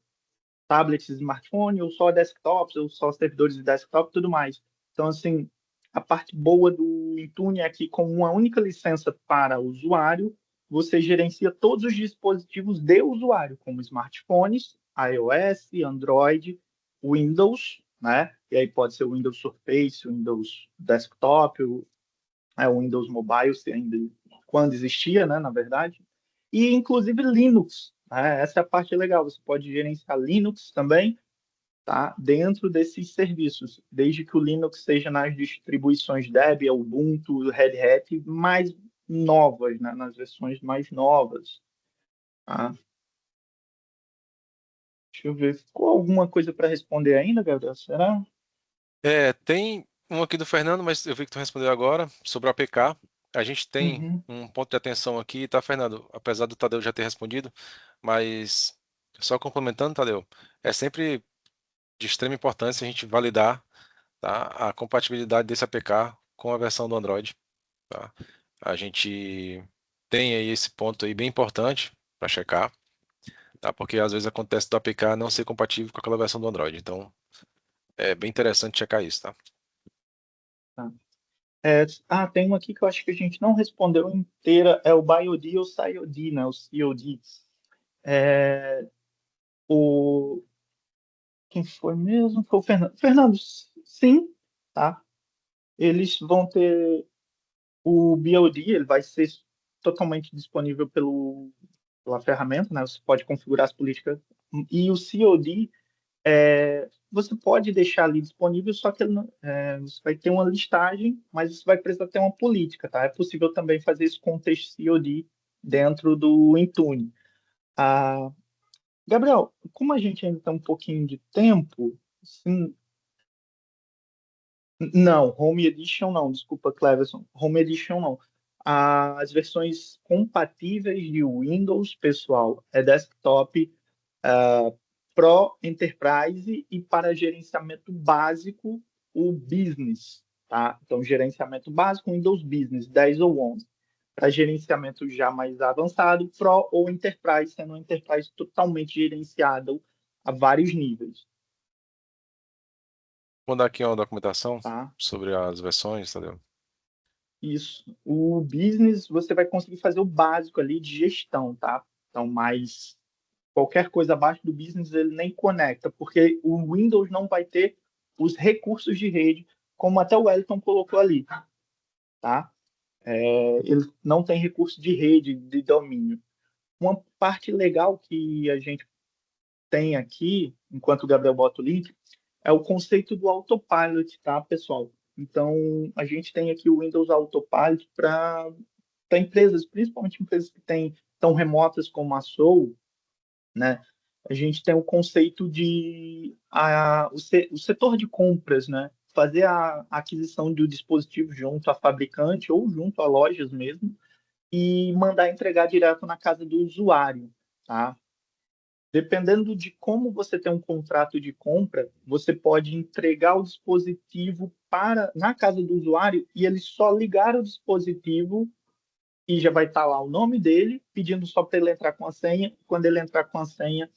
tablets, smartphone, ou só desktops, ou só servidores de desktop e tudo mais. Então, assim, a parte boa do Intune é que, com uma única licença para o usuário, você gerencia todos os dispositivos de usuário, como smartphones, iOS, Android, Windows, né? E aí pode ser o Windows Surface, o Windows Desktop, o Windows Mobile, se ainda, quando existia, né, na verdade, e inclusive Linux, né? Essa é a parte legal, você pode gerenciar Linux também, tá? Dentro desses serviços, desde que o Linux seja nas distribuições Debian, Ubuntu, Red Hat, mais novas, né? Nas versões mais novas, tá? Deixa eu ver, ficou alguma coisa para responder ainda, Gabriel? Será? Tem um aqui do Fernando, mas eu vi que tu respondeu agora, sobre o APK. A gente tem Uhum. um ponto de atenção aqui, tá, Fernando? Apesar do Tadeu já ter respondido, mas só complementando, Tadeu, é sempre de extrema importância a gente validar, tá, a compatibilidade desse APK com a versão do Android, tá? A gente tem aí esse ponto aí bem importante para checar, tá? Porque às vezes acontece do APK não ser compatível com aquela versão do Android. Então, é bem interessante checar isso, tá? Tá. Tem um aqui que eu acho que a gente não respondeu inteira, é o BioD ou CIOD, né? O COD. É, o... Quem foi mesmo? Foi o Fernando. Fernando, sim, tá? Eles vão ter o BioD, ele vai ser totalmente disponível pela ferramenta, né? Você pode configurar as políticas. E o COD, você pode deixar ali disponível, só que você vai ter uma listagem, mas você vai precisar ter uma política, tá? É possível também fazer esse com o texto COD dentro do Intune. Ah, Gabriel, como a gente ainda tem um pouquinho de tempo, sim, não, Home Edition não, desculpa, Cleverson. Home Edition não. As versões compatíveis de Windows, pessoal, é desktop, ah, Pro, Enterprise e para gerenciamento básico, o Business, tá? Então, gerenciamento básico, Windows Business 10 ou 11. Para gerenciamento já mais avançado, Pro ou Enterprise, sendo um Enterprise totalmente gerenciado a vários níveis, Vou mandar aqui uma documentação tá? sobre as versões, entendeu? Isso. O business, você vai conseguir fazer o básico ali de gestão, tá? Então, mas qualquer coisa abaixo do business ele nem conecta, porque o Windows não vai ter os recursos de rede, como até o Wellington colocou ali, tá? Ele não tem recurso de rede, de domínio. Uma parte legal que a gente tem aqui, enquanto o Gabriel bota o link, é o conceito do autopilot, tá, pessoal? Então, a gente tem aqui o Windows Autopilot para empresas, principalmente empresas que tão remotas como a Soul, né? A gente tem o conceito de o setor de compras, né? Fazer a aquisição do dispositivo junto à fabricante ou junto a lojas mesmo e mandar entregar direto na casa do usuário, tá? Dependendo de como você tem um contrato de compra, você pode entregar o dispositivo na casa do usuário e ele só ligar o dispositivo e já vai estar lá o nome dele, pedindo só para ele entrar com a senha. Quando ele entrar com a senha,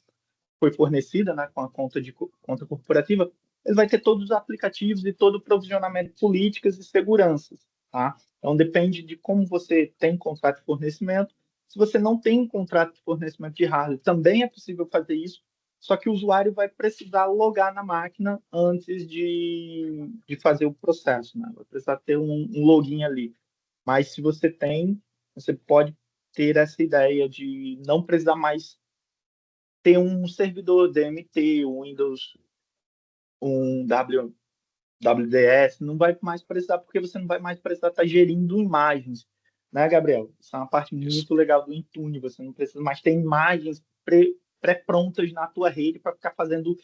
foi fornecida, né, com a conta corporativa, ele vai ter todos os aplicativos e todo o provisionamento de políticas e seguranças, tá? Então depende de como você tem contrato de fornecimento. Se você não tem um contrato de fornecimento de hardware, também é possível fazer isso, só que o usuário vai precisar logar na máquina antes de fazer o processo, né? Vai precisar ter um login ali. Mas se você tem, você pode ter essa ideia de não precisar mais ter um servidor DMT, um Windows, um WDS, não vai mais precisar, porque você não vai mais precisar estar gerindo imagens, né, Gabriel? Isso é uma parte Isso. muito legal do Intune, você não precisa mais ter imagens pré-prontas na tua rede para ficar fazendo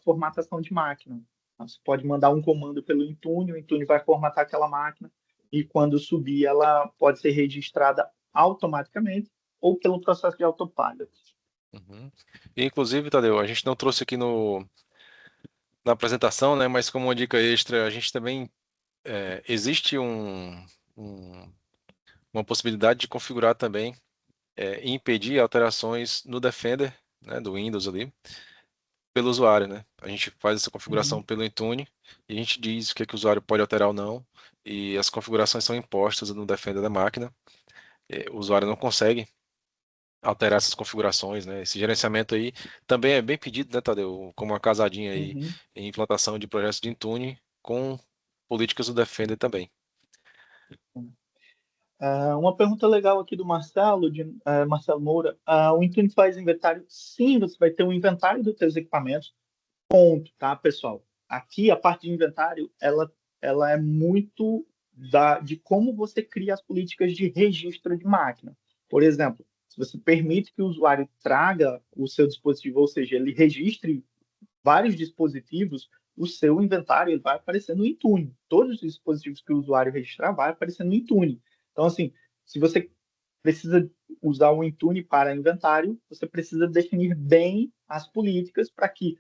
formatação de máquina. Você pode mandar um comando pelo Intune, o Intune vai formatar aquela máquina, e quando subir, ela pode ser registrada automaticamente ou pelo processo de autopilot. Uhum. E, inclusive, Tadeu, a gente não trouxe aqui na apresentação, né? Mas como uma dica extra, a gente também existe um- uma possibilidade de configurar também e impedir alterações no Defender, né, do Windows ali, pelo usuário, né? A gente faz essa configuração Uhum. pelo Intune e a gente diz o que é que o usuário pode alterar ou não, e as configurações são impostas no Defender da máquina. O usuário não consegue alterar essas configurações, né? Esse gerenciamento aí também é bem pedido, né, Tadeu? Como uma casadinha aí Uhum. em implantação de projetos de Intune com políticas do Defender também. Uma pergunta legal aqui do Marcelo, Marcelo Moura. O Intune faz inventário? Sim, você vai ter um inventário dos seus equipamentos, ponto, tá, pessoal? Aqui, a parte de inventário, ela é muito de como você cria as políticas de registro de máquina. Por exemplo, se você permite que o usuário traga o seu dispositivo, ou seja, ele registre vários dispositivos, o seu inventário ele vai aparecer no Intune. Todos os dispositivos que o usuário registrar vai aparecer no Intune. Então, assim, se você precisa usar o Intune para inventário, você precisa definir bem as políticas para que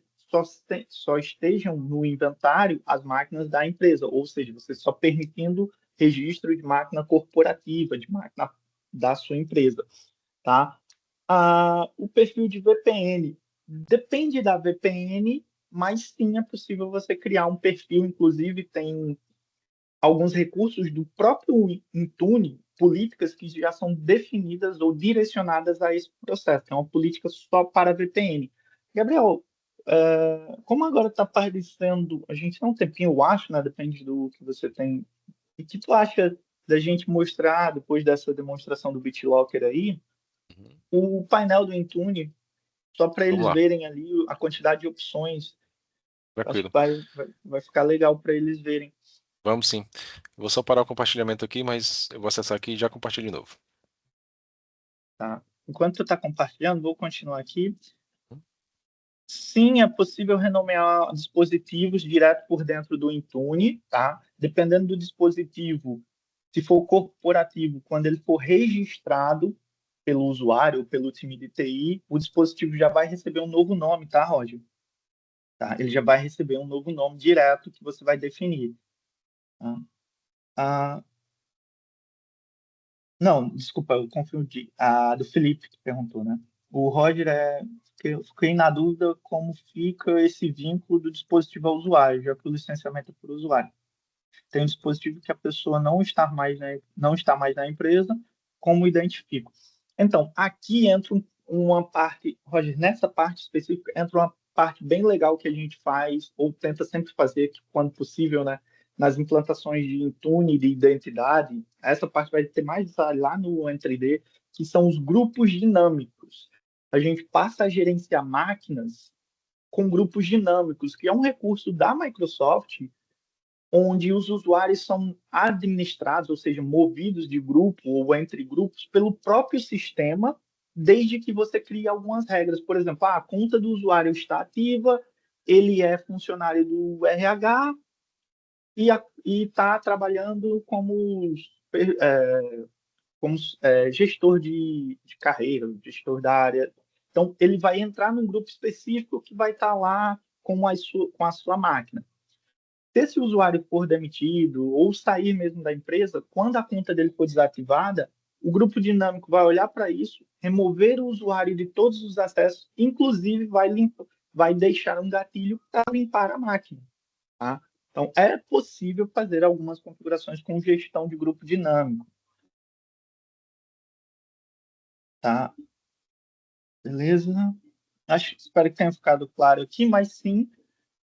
só estejam no inventário as máquinas da empresa, ou seja, você só permitindo registro de máquina corporativa, de máquina da sua empresa, tá? O perfil de VPN. Depende da VPN, mas sim é possível você criar um perfil. Inclusive, tem alguns recursos do próprio Intune, políticas que já são definidas ou direcionadas a esse processo. É uma política só para VPN. Gabriel, como agora está aparecendo, a gente tem um tempinho, eu acho, né? Depende do que você tem. E o que tu acha da gente mostrar, depois dessa demonstração do BitLocker aí, Uhum. o painel do Intune, só para Vamos eles lá, verem ali a quantidade de opções. Acho que tranquilo. vai ficar legal para eles verem. Vamos sim. Vou só parar o compartilhamento aqui, mas eu vou acessar aqui e já compartilho de novo. Tá? Enquanto tu está compartilhando, vou continuar aqui. Uhum. Sim, é possível renomear dispositivos direto por dentro do Intune, tá? Dependendo do dispositivo, se for corporativo, quando ele for registrado pelo usuário ou pelo time de TI, o dispositivo já vai receber um novo nome, tá, Roger? Tá? Ele já vai receber um novo nome direto que você vai definir. Tá? Ah, não, desculpa, eu confundi. A do Felipe que perguntou, né? O Roger fiquei na dúvida como fica esse vínculo do dispositivo ao usuário, já que o licenciamento é por usuário. Tem um dispositivo que a pessoa não está mais na empresa, como identifico? Então, aqui entra uma parte, Roger, nessa parte específica, entra uma parte bem legal que a gente faz, ou tenta sempre fazer, quando possível, né? Nas implantações de Intune, de identidade, essa parte vai ter mais detalhe lá no N3D, que são os grupos dinâmicos. A gente passa a gerenciar máquinas com grupos dinâmicos, que é um recurso da Microsoft, onde os usuários são administrados, ou seja, movidos de grupo ou entre grupos pelo próprio sistema, desde que você crie algumas regras. Por exemplo, a conta do usuário está ativa, ele é funcionário do RH e está trabalhando como gestor de carreira, gestor da área. Então, ele vai entrar num grupo específico que vai estar lá com a sua máquina. Se esse usuário for demitido ou sair mesmo da empresa, quando a conta dele for desativada, o grupo dinâmico vai olhar para isso, remover o usuário de todos os acessos, inclusive vai deixar um gatilho para limpar a máquina. Tá? Então, é possível fazer algumas configurações com gestão de grupo dinâmico. Tá? Beleza? Espero que tenha ficado claro aqui, mas sim,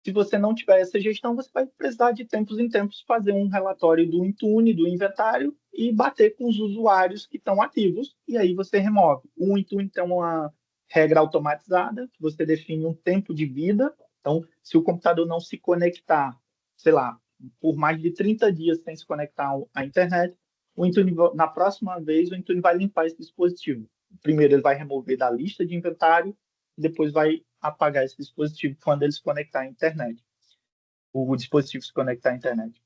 se você não tiver essa gestão, você vai precisar de tempos em tempos fazer um relatório do Intune, do inventário, e bater com os usuários que estão ativos, e aí você remove. O Intune tem uma regra automatizada, que você define um tempo de vida. Então, se o computador não se conectar, sei lá, por mais de 30 dias sem se conectar à internet, o Intune, na próxima vez, o Intune vai limpar esse dispositivo. Primeiro, ele vai remover da lista de inventário, depois vai apagar esse dispositivo quando ele se conectar à internet. O dispositivo se conectar à internet.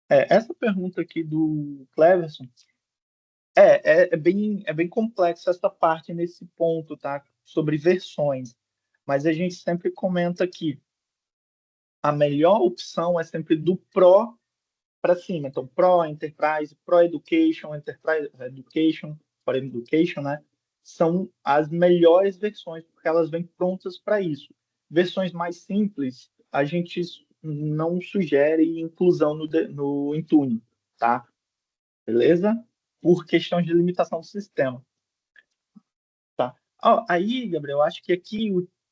Essa pergunta aqui do Cleverson é bem complexa essa parte nesse ponto, tá? Sobre versões. Mas a gente sempre comenta que a melhor opção é sempre do Pro para cima. Então, Pro, Enterprise, Pro Education, Enterprise Education, Pro Education, né? São as melhores versões, porque elas vêm prontas para isso. Versões mais simples, a gente não sugere inclusão no Intune, tá? Beleza? Por questões de limitação do sistema. Tá. Aí, Gabriel, acho que aqui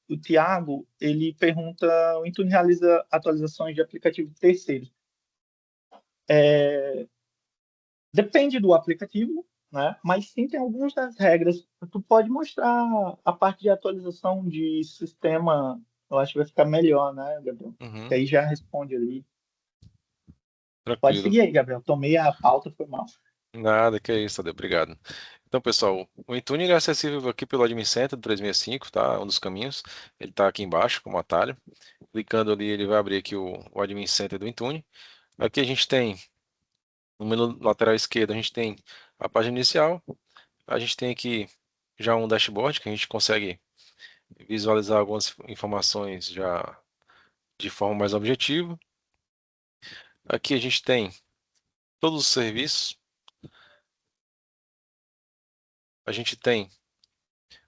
o Tiago, ele pergunta, o Intune realiza atualizações de aplicativos terceiros. Depende do aplicativo, né? Mas sim tem algumas das regras. Tu pode mostrar a parte de atualização de sistema, eu acho que vai ficar melhor, né, Gabriel? Que aí já responde ali. Pode Tranquilo. seguir aí, Gabriel. Tomei a pauta, foi mal. Nada, que é isso, Tadeu. Obrigado. Então, pessoal, o Intune ele é acessível aqui pelo Admin Center do 365, tá? Um dos caminhos. Ele está aqui embaixo como atalho. Clicando ali, ele vai abrir aqui o Admin Center do Intune. Aqui a gente tem, no menu lateral esquerdo, a gente tem a página inicial. A gente tem aqui já um dashboard que a gente consegue visualizar algumas informações já de forma mais objetiva. Aqui a gente tem todos os serviços. A gente tem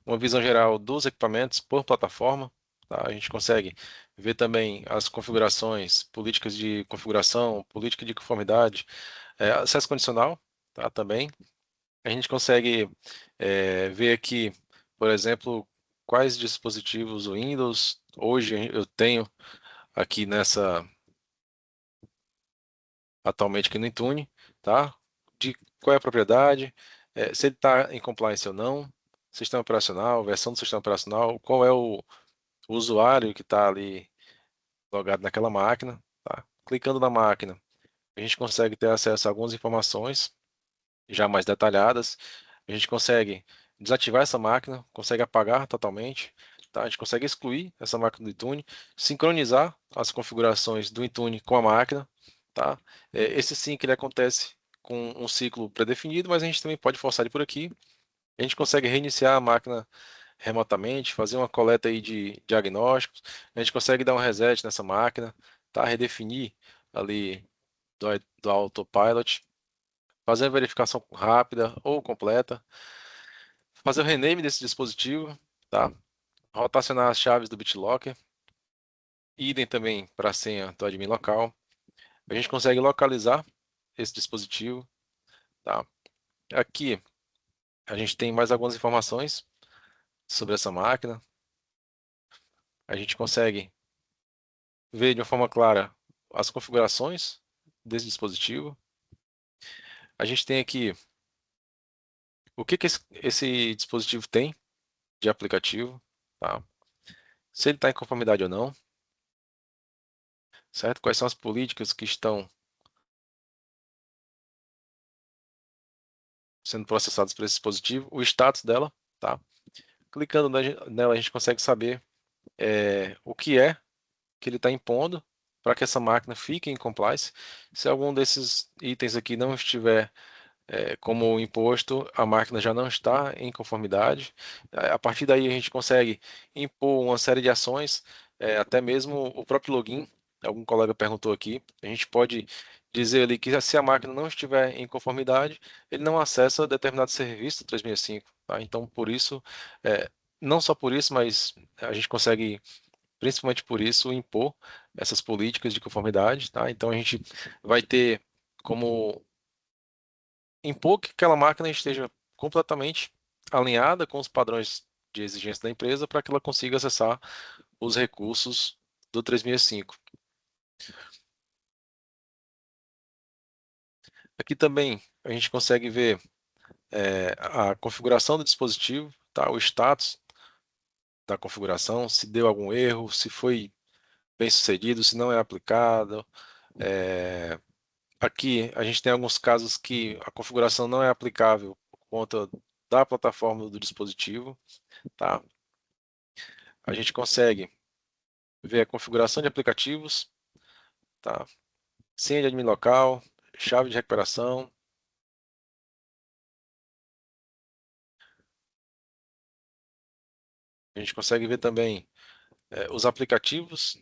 uma visão geral dos equipamentos por plataforma. Tá? A gente consegue ver também as configurações, políticas de configuração, política de conformidade, acesso condicional, tá? Também. A gente consegue ver aqui, por exemplo, quais dispositivos Windows hoje eu tenho aqui atualmente aqui no Intune, tá? De qual é a propriedade, se ele está em compliance ou não, sistema operacional, versão do sistema operacional, qual é o usuário que está ali logado naquela máquina, tá? Clicando na máquina, a gente consegue ter acesso a algumas informações já mais detalhadas. A gente consegue desativar essa máquina, consegue apagar totalmente, tá? A gente consegue excluir essa máquina do Intune, sincronizar as configurações do Intune com a máquina, tá? Esse sim que ele acontece com um ciclo pré-definido, mas a gente também pode forçar ele por aqui. A gente consegue reiniciar a máquina remotamente, fazer uma coleta aí de diagnósticos, a gente consegue dar um reset nessa máquina, tá? Redefinir ali do autopilot, fazer a verificação rápida ou completa, fazer o rename desse dispositivo, tá? Rotacionar as chaves do BitLocker, idem também para a senha do admin local. A gente consegue localizar esse dispositivo, tá? Aqui a gente tem mais algumas informações sobre essa máquina. A gente consegue ver de uma forma clara as configurações desse dispositivo. A gente tem aqui o que esse dispositivo tem de aplicativo, tá? Se ele está em conformidade ou não, certo? Quais são as políticas que estão sendo processadas por esse dispositivo, o status dela, tá? Clicando nela, a gente consegue saber o que é que ele está impondo para que essa máquina fique em compliance. Se algum desses itens aqui não estiver como o imposto, a máquina já não está em conformidade. A partir daí a gente consegue impor uma série de ações, até mesmo o próprio login. Algum colega perguntou aqui, a gente pode dizer ali que se a máquina não estiver em conformidade, ele não acessa determinado serviço do 365, tá? Então, por isso, não só por isso, mas a gente consegue, principalmente por isso, impor essas políticas de conformidade, tá? Então, a gente vai ter como impor que aquela máquina esteja completamente alinhada com os padrões de exigência da empresa para que ela consiga acessar os recursos do 365. Aqui também a gente consegue ver a configuração do dispositivo, tá? O status da configuração, se deu algum erro, se foi bem sucedido, se não é aplicado. Aqui a gente tem alguns casos que a configuração não é aplicável por conta da plataforma do dispositivo, tá? A gente consegue ver a configuração de aplicativos, tá? Senha de admin local, chave de recuperação. A gente consegue ver também os aplicativos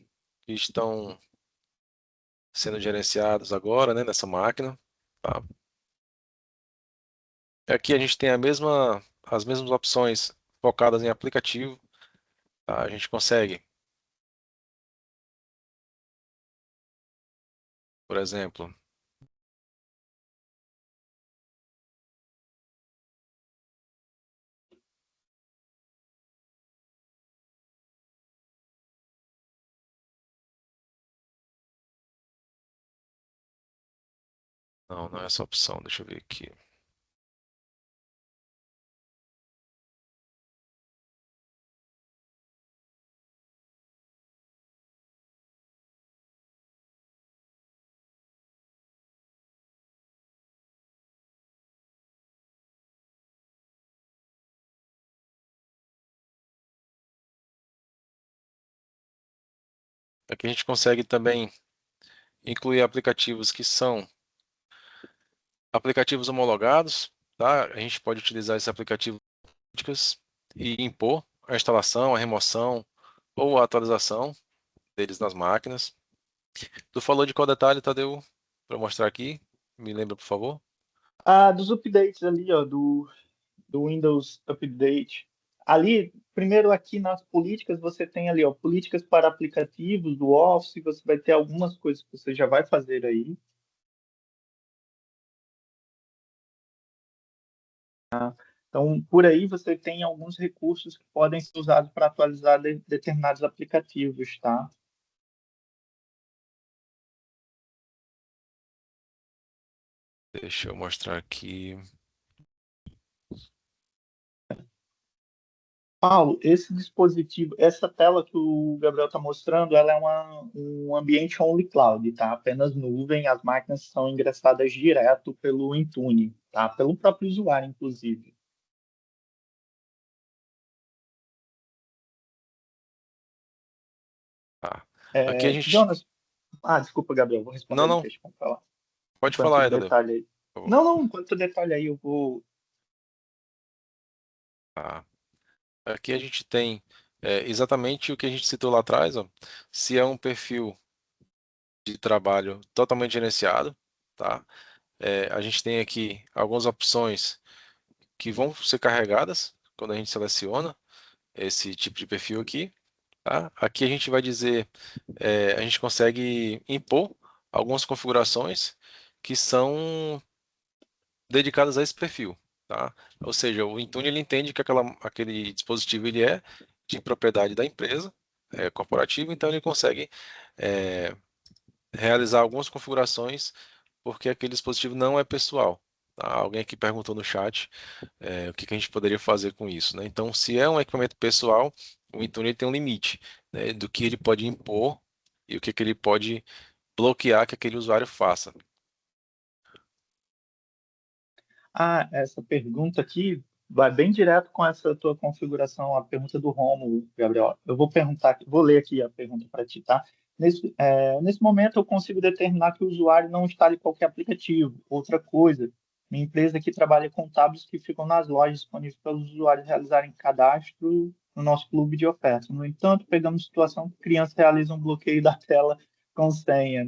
que estão sendo gerenciados agora, né, nessa máquina, tá? Aqui a gente tem as mesmas opções focadas em aplicativo, tá? A gente consegue, por exemplo, não é essa opção, deixa eu ver aqui. Aqui a gente consegue também incluir aplicativos que são aplicativos homologados, tá? A gente pode utilizar esse aplicativo e impor a instalação, a remoção ou a atualização deles nas máquinas. Tu falou de qual detalhe, Tadeu? Para mostrar aqui, me lembra, por favor. Dos updates ali, ó, do Windows Update. Ali, primeiro aqui nas políticas, você tem ali, ó, políticas para aplicativos do Office, você vai ter algumas coisas que você já vai fazer aí. Então, por aí você tem alguns recursos que podem ser usados para atualizar determinados aplicativos, tá? Deixa eu mostrar aqui. Paulo, esse dispositivo, essa tela que o Gabriel está mostrando, ela é um ambiente only cloud, tá? Apenas nuvem, as máquinas são ingressadas direto pelo Intune, tá? Pelo próprio usuário, inclusive. Tá. Aqui a gente. Jonas, desculpa, Gabriel, vou responder Não, aí, não, deixa eu falar. pode Enquanto falar tu aí, Tadeu, detalha aí. por favor. Não, enquanto tu detalha aí, eu vou. Tá. Aqui a gente tem exatamente o que a gente citou lá atrás, ó. Se é um perfil de trabalho totalmente gerenciado, tá? A gente tem aqui algumas opções que vão ser carregadas quando a gente seleciona esse tipo de perfil aqui, tá? Aqui a gente vai dizer, a gente consegue impor algumas configurações que são dedicadas a esse perfil, tá? Ou seja, o Intune ele entende que aquele dispositivo ele é de propriedade da empresa, corporativa, então ele consegue é, realizar algumas configurações porque aquele dispositivo não é pessoal. Tá? Alguém aqui perguntou no chat o que a gente poderia fazer com isso, né? Então, se é um equipamento pessoal, o Intune ele tem um limite, né, do que ele pode impor e o que ele pode bloquear que aquele usuário faça. Essa pergunta aqui vai bem direto com essa tua configuração, a pergunta do Romulo, Gabriel. Eu vou perguntar, vou ler aqui a pergunta para ti, tá? Nesse momento, eu consigo determinar que o usuário não instale qualquer aplicativo. Outra coisa, Minha empresa aqui trabalha com tablets que ficam nas lojas disponíveis para os usuários realizarem cadastro no nosso clube de ofertas. No entanto, pegamos situação que crianças realizam bloqueio da tela com senha.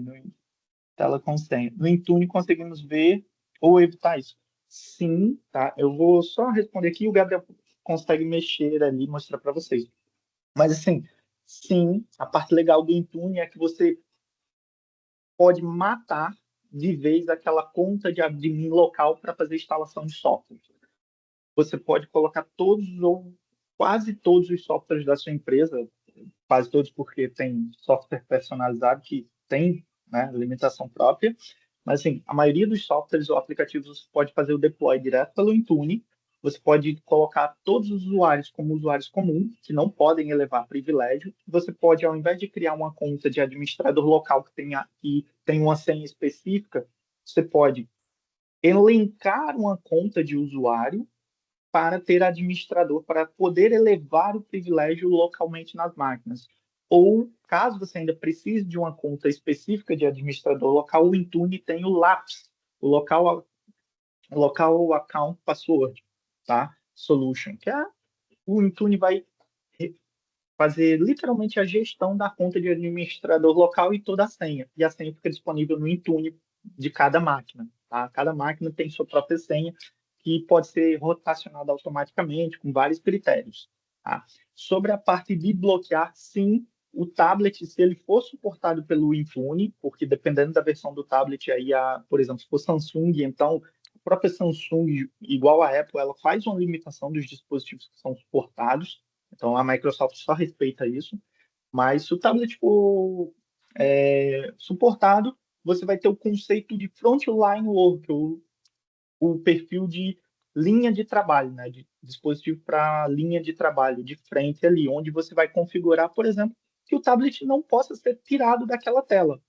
Tela com senha. No Intune conseguimos ver ou evitar isso. Sim, tá? Eu vou só responder aqui e o Gabriel consegue mexer ali e mostrar para vocês. Mas assim, sim, a parte legal do Intune é que você pode matar de vez aquela conta de admin local para fazer instalação de software. Você pode colocar todos ou quase todos os softwares da sua empresa, quase todos porque tem software personalizado que tem, né, limitação própria, mas assim, a maioria dos softwares ou aplicativos você pode fazer o deploy direto pelo Intune. Você pode colocar todos os usuários como usuários comuns, que não podem elevar privilégio. Você pode, ao invés de criar uma conta de administrador local que tem uma senha específica, você pode elencar uma conta de usuário para ter administrador, para poder elevar o privilégio localmente nas máquinas. Ou, caso você ainda precise de uma conta específica de administrador local, o Intune tem o LAPS, o Local Account Password, tá? Solution, que é o Intune vai fazer literalmente a gestão da conta de administrador local e toda a senha. E a senha fica disponível no Intune de cada máquina, tá? Cada máquina tem sua própria senha que pode ser rotacionada automaticamente com vários critérios, tá? Sobre a parte de bloquear, sim, o tablet, se ele for suportado pelo Intune, porque dependendo da versão do tablet, aí, por exemplo, se for Samsung, então a própria Samsung, igual a Apple, ela faz uma limitação dos dispositivos que são suportados, então a Microsoft só respeita isso, mas se o tablet for suportado, você vai ter o conceito de frontline work, o perfil de linha de trabalho, né, de dispositivo para linha de trabalho, de frente ali, onde você vai configurar, por exemplo, que o tablet não possa ser tirado daquela tela.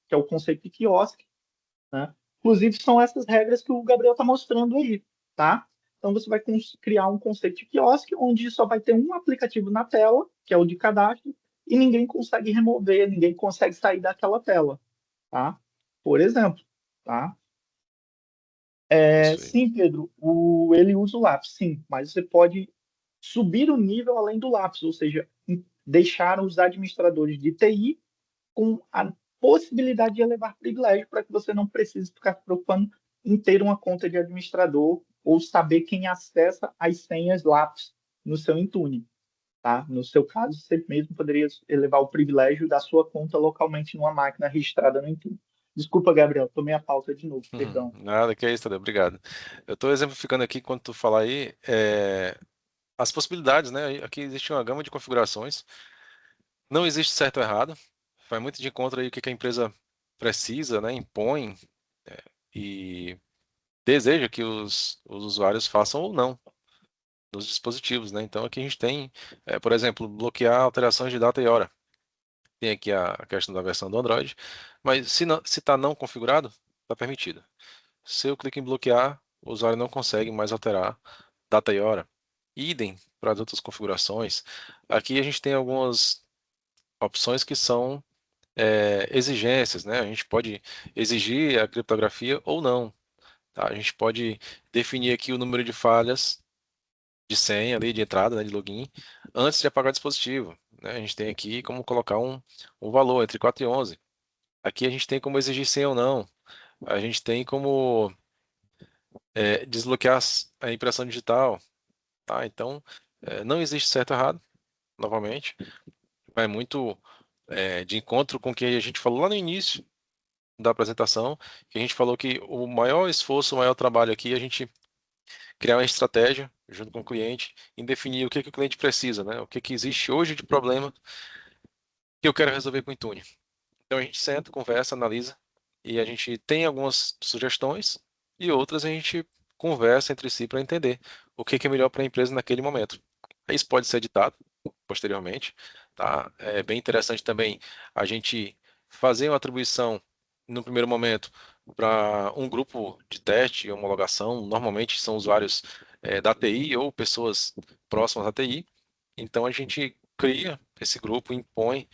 Que é o conceito de quiosque, né? Inclusive, são essas regras que o Gabriel está mostrando aí, tá? Então, você vai criar um conceito de quiosque, onde só vai ter um aplicativo na tela, que é o de cadastro, e ninguém consegue remover, ninguém consegue sair daquela tela, tá? Por exemplo, tá? Isso aí. Sim, Pedro, ele usa o lápis, sim, mas você pode subir o nível além do lápis, ou seja, deixar os administradores de TI com a possibilidade de elevar privilégio para que você não precise ficar se preocupando em ter uma conta de administrador ou saber quem acessa as senhas lápis no seu Intune. Tá? No seu caso, você mesmo poderia elevar o privilégio da sua conta localmente numa máquina registrada no Intune. Desculpa, Gabriel, tomei a pauta de novo, perdão. Nada, que é isso, Tadeu, obrigado. Eu estou exemplificando aqui, quando tu fala aí, as possibilidades, né? Aqui existe uma gama de configurações. Não existe certo ou errado. Vai muito de encontro aí o que que a empresa precisa, né? Impõe e deseja que os usuários façam ou não nos dispositivos, né? Então aqui a gente tem, por exemplo, bloquear alterações de data e hora. Tem aqui a questão da versão do Android, mas se está não configurado, está permitido. Se eu clico em bloquear, o usuário não consegue mais alterar data e hora. Idem para as outras configurações. Aqui a gente tem algumas opções que são exigências, né? A gente pode exigir a criptografia ou não. Tá? A gente pode definir aqui o número de falhas de senha ali, de entrada, né, de login, antes de apagar o dispositivo. Né? A gente tem aqui como colocar um valor entre 4 e 11. Aqui a gente tem como exigir senha ou não. A gente tem como desbloquear a impressão digital. Tá? Então, não existe certo ou errado, novamente. Vai muito de encontro com o que a gente falou lá no início da apresentação, que a gente falou que o maior esforço, o maior trabalho aqui é a gente criar uma estratégia junto com o cliente em definir o que que o cliente precisa, né? O que que existe hoje de problema que eu quero resolver com o Intune. Então a gente senta, conversa, analisa e a gente tem algumas sugestões e outras a gente conversa entre si para entender o que que é melhor para a empresa naquele momento. Isso pode ser editado posteriormente, tá? É bem interessante também a gente fazer uma atribuição no primeiro momento para um grupo de teste e homologação. Normalmente são usuários da TI ou pessoas próximas da TI. Então a gente cria esse grupo, impõe,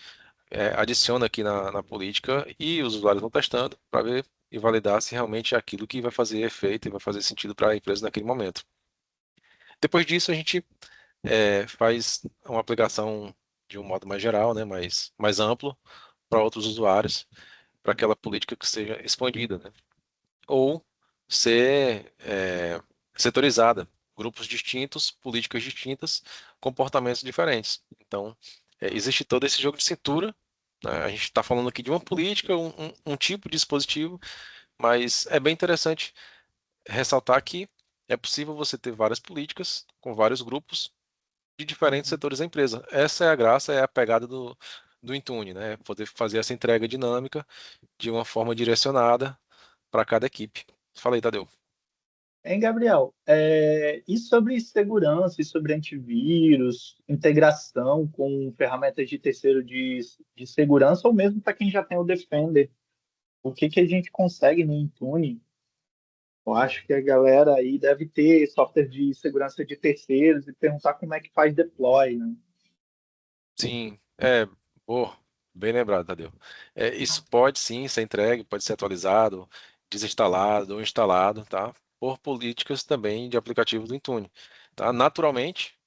adiciona aqui na política e os usuários vão testando para ver e validar se realmente é aquilo que vai fazer efeito e vai fazer sentido para a empresa naquele momento. Depois disso, a gente faz uma aplicação de um modo mais geral, né, mais amplo para outros usuários, para aquela política que seja expandida, né? Ou ser setorizada, grupos distintos, políticas distintas, comportamentos diferentes. Então, existe todo esse jogo de cintura, né? A gente está falando aqui de uma política, um tipo de dispositivo, mas é bem interessante ressaltar que é possível você ter várias políticas com vários grupos de diferentes setores da empresa. Essa é a graça, é a pegada do Intune, né? Poder fazer essa entrega dinâmica de uma forma direcionada para cada equipe. Fala aí, Tadeu. Hein, Gabriel? E sobre segurança, e sobre antivírus, integração com ferramentas de terceiro de segurança, ou mesmo para quem já tem o Defender, o que que a gente consegue no Intune? Eu acho que a galera aí deve ter software de segurança de terceiros e perguntar como é que faz deploy, né? Sim, boa, bem lembrado, Tadeu. Isso pode sim ser entregue, pode ser atualizado, desinstalado ou instalado, tá? Por políticas também de aplicativos do Intune, tá? Naturalmente,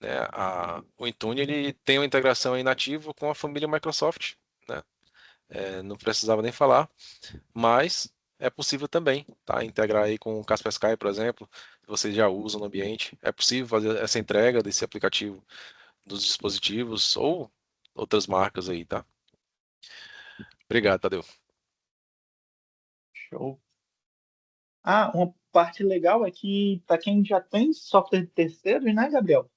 né, o Intune ele tem uma integração aí nativa com a família Microsoft, né? Não precisava nem falar, mas é possível também, tá? Integrar aí com o Kaspersky, por exemplo, que você já usa no ambiente. É possível fazer essa entrega desse aplicativo dos dispositivos ou outras marcas aí, tá? Obrigado, Tadeu. Show. Uma parte legal é que para quem já tem software de terceiros, né, Gabriel?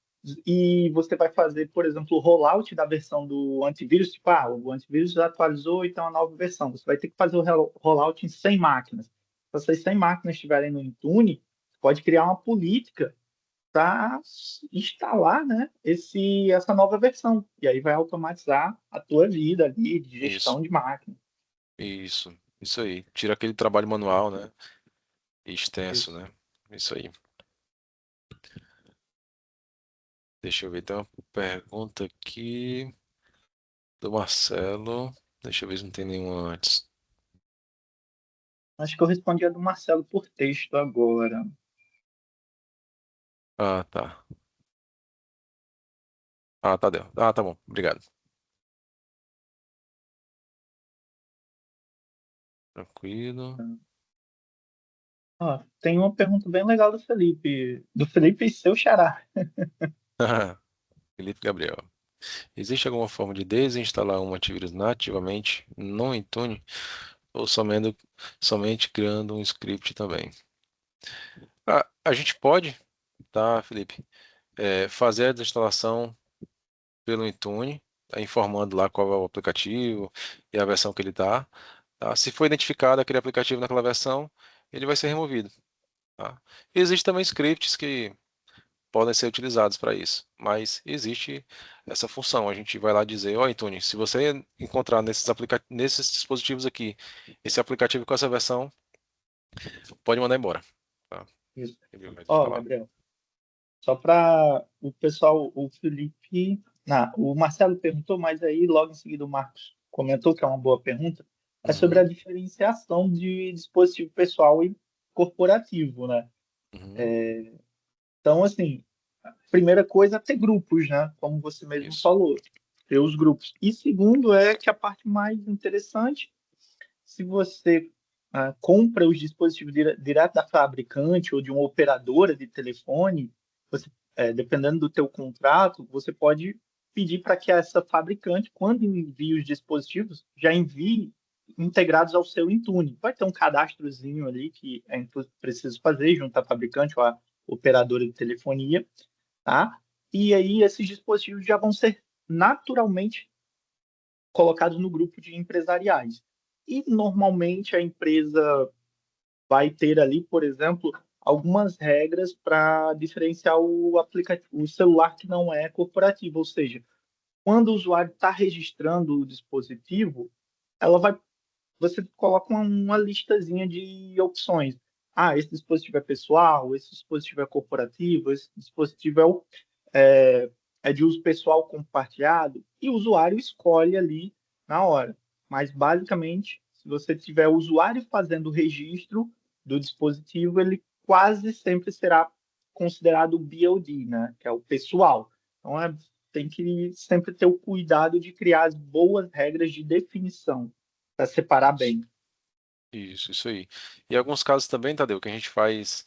E você vai fazer, por exemplo, o rollout da versão do antivírus, tipo, o antivírus já atualizou e tem uma nova versão. Você vai ter que fazer o rollout em 100 máquinas. Se essas 100 máquinas estiverem no Intune, você pode criar uma política para instalar, né, essa nova versão. E aí vai automatizar a tua vida ali de Isso, gestão de máquina. isso aí. Tira aquele trabalho manual, né? Extenso, Isso. né? Isso aí. Deixa eu ver, tem uma pergunta aqui do Marcelo. Deixa eu ver se não tem nenhuma antes. Acho que eu respondi a do Marcelo por texto agora. Ah, tá. Ah, Tadeu. Ah, tá bom. Obrigado. Tranquilo. Tem uma pergunta bem legal do Felipe e seu xará. Felipe Gabriel. Existe alguma forma de desinstalar um antivírus nativamente no Intune ou somente criando um script também? A gente pode, tá, Felipe, fazer a desinstalação pelo Intune, tá, informando lá qual é o aplicativo e a versão que ele está. Tá? Se for identificado aquele aplicativo naquela versão, ele vai ser removido. Tá? Existem também scripts que podem ser utilizados para isso, mas existe essa função. A gente vai lá dizer, ó, Intune, se você encontrar nesses dispositivos aqui, esse aplicativo com essa versão, pode mandar embora. Tá? Isso. Ele vai te falar. Gabriel, só para o pessoal, o Felipe. Não, o Marcelo perguntou, mas aí logo em seguida o Marcos comentou que é uma boa pergunta. É sobre a Uhum, diferenciação de dispositivo pessoal e corporativo, né? uhum, Então, assim, a primeira coisa é ter grupos, né? Como você mesmo isso. falou, ter os grupos. E segundo é que a parte mais interessante, se você compra os dispositivos direto da fabricante ou de uma operadora de telefone, você, dependendo do teu contrato, você pode pedir para que essa fabricante, quando envie os dispositivos, já envie integrados ao seu Intune. Vai ter um cadastrozinho ali que é preciso fazer junto à fabricante ou à operadora de telefonia, tá? E aí esses dispositivos já vão ser naturalmente colocados no grupo de empresariais. E normalmente a empresa vai ter ali, por exemplo, algumas regras para diferenciar o aplicativo, o celular que não é corporativo, ou seja, quando o usuário está registrando o dispositivo, ela vai, você coloca uma listazinha de opções. Esse dispositivo é pessoal, esse dispositivo é corporativo, esse dispositivo é, é de uso pessoal compartilhado, e o usuário escolhe ali na hora. Mas, basicamente, se você tiver o usuário fazendo o registro do dispositivo, ele quase sempre será considerado o BOD, né? Que é o pessoal. Então, tem que sempre ter o cuidado de criar as boas regras de definição para separar bem. Isso aí. E em alguns casos também, Tadeu, que a gente faz,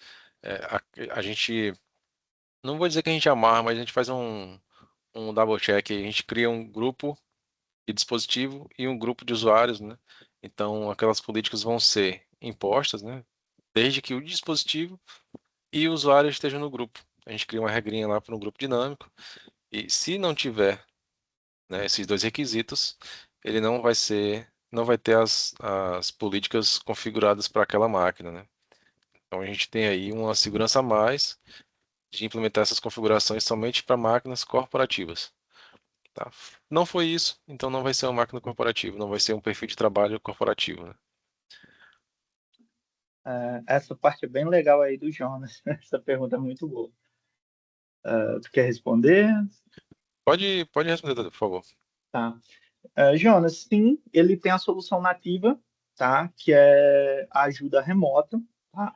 a gente, não vou dizer que a gente amarra, mas a gente faz um double check, a gente cria um grupo de dispositivo e um grupo de usuários, né? Então, aquelas políticas vão ser impostas, né? Desde que o dispositivo e o usuário estejam no grupo. A gente cria uma regrinha lá para um grupo dinâmico e se não tiver, né, esses dois requisitos, ele não vai ter as políticas configuradas para aquela máquina, né? Então a gente tem aí uma segurança a mais de implementar essas configurações somente para máquinas corporativas. Tá? Não foi isso, então não vai ser uma máquina corporativa, não vai ser um perfil de trabalho corporativo, né? Essa parte é bem legal aí do Jonas. Essa pergunta é muito boa. Tu quer responder? Pode responder, por favor. Tá. Jonas, sim, ele tem a solução nativa, tá? Que é a ajuda remota, tá?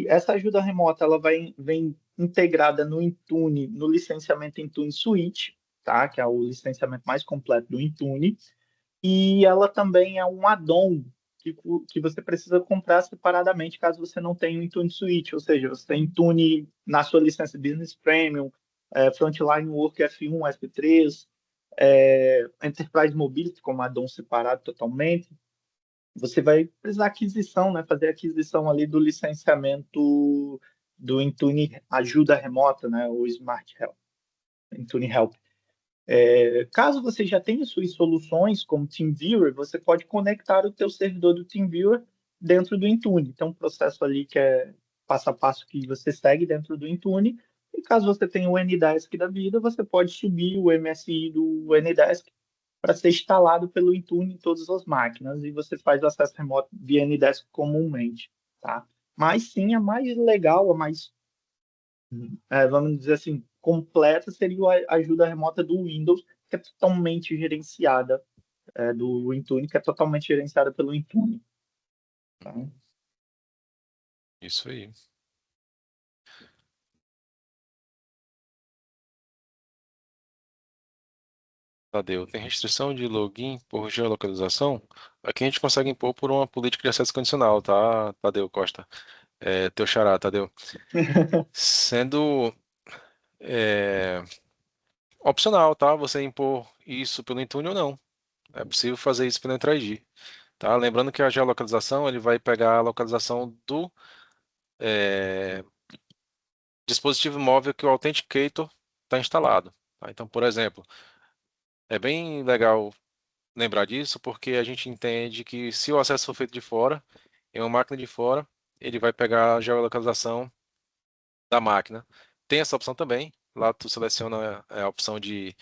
Essa ajuda remota, ela vem integrada no Intune, no licenciamento Intune Suite, tá? Que é o licenciamento mais completo do Intune. E ela também é um add-on que você precisa comprar separadamente caso você não tenha o Intune Suite, ou seja, você tem Intune na sua licença Business Premium, Frontline Work F1, F3, Enterprise Mobility como add-on separado totalmente. Você vai precisar aquisição, né? Fazer aquisição ali do licenciamento do Intune Ajuda Remota, né? O Smart Help, Intune Help. Caso você já tenha suas soluções como TeamViewer, você pode conectar o teu servidor do TeamViewer dentro do Intune. Então, um processo ali que é passo a passo que você segue dentro do Intune. E caso você tenha o Ndesk da vida, você pode subir o MSI do Ndesk para ser instalado pelo Intune em todas as máquinas e você faz o acesso remoto via Ndesk comumente, tá? Mas sim, a mais legal, vamos dizer assim, completa seria a ajuda remota do Windows, que é totalmente gerenciada, do Intune, que é totalmente gerenciada pelo Intune. Tá? Isso aí. Tadeu, tem restrição de login por geolocalização? Aqui a gente consegue impor por uma política de acesso condicional, tá, Tadeu Costa? Teu xará, Tadeu. Sendo opcional, tá? Você impor isso pelo Intune ou não. É possível fazer isso pelo Entra ID, tá? Lembrando que a geolocalização ele vai pegar a localização do dispositivo móvel que o Authenticator está instalado. Tá? Então, por exemplo, é bem legal lembrar disso porque a gente entende que se o acesso for feito de fora, em uma máquina de fora, ele vai pegar a geolocalização da máquina. Tem essa opção também. Lá tu seleciona a opção de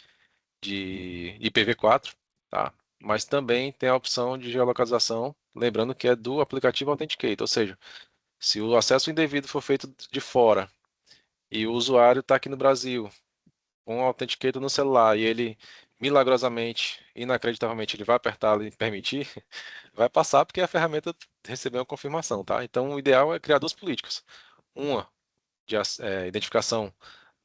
IPv4, tá? Mas também tem a opção de geolocalização, lembrando que é do aplicativo Authenticator, ou seja, se o acesso indevido for feito de fora e o usuário está aqui no Brasil com o Authenticator no celular e ele milagrosamente, inacreditavelmente, ele vai apertar e permitir, vai passar porque a ferramenta recebeu uma confirmação, tá? Então o ideal é criar duas políticas. Uma de identificação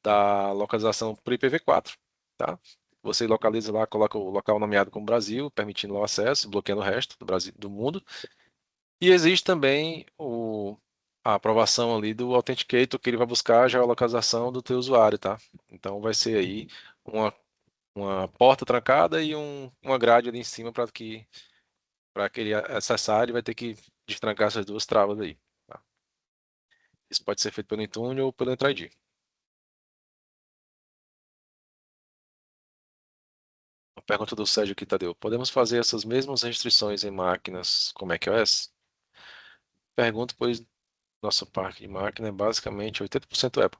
da localização por IPv4, tá? Você localiza lá, coloca o local nomeado como Brasil, permitindo lá o acesso, bloqueando o resto do Brasil, do mundo. E existe também a aprovação ali do Authenticator, que ele vai buscar a geolocalização do teu usuário, tá? Então vai ser aí uma porta trancada e uma grade ali em cima para que ele acessar, ele vai ter que destrancar essas duas travas aí. Tá? Isso pode ser feito pelo Intune ou pelo Entra ID. A pergunta do Sérgio aqui, Tadeu. Podemos fazer essas mesmas restrições em máquinas como macOS? Pergunto, pois nosso parque de máquina é basicamente 80% Apple.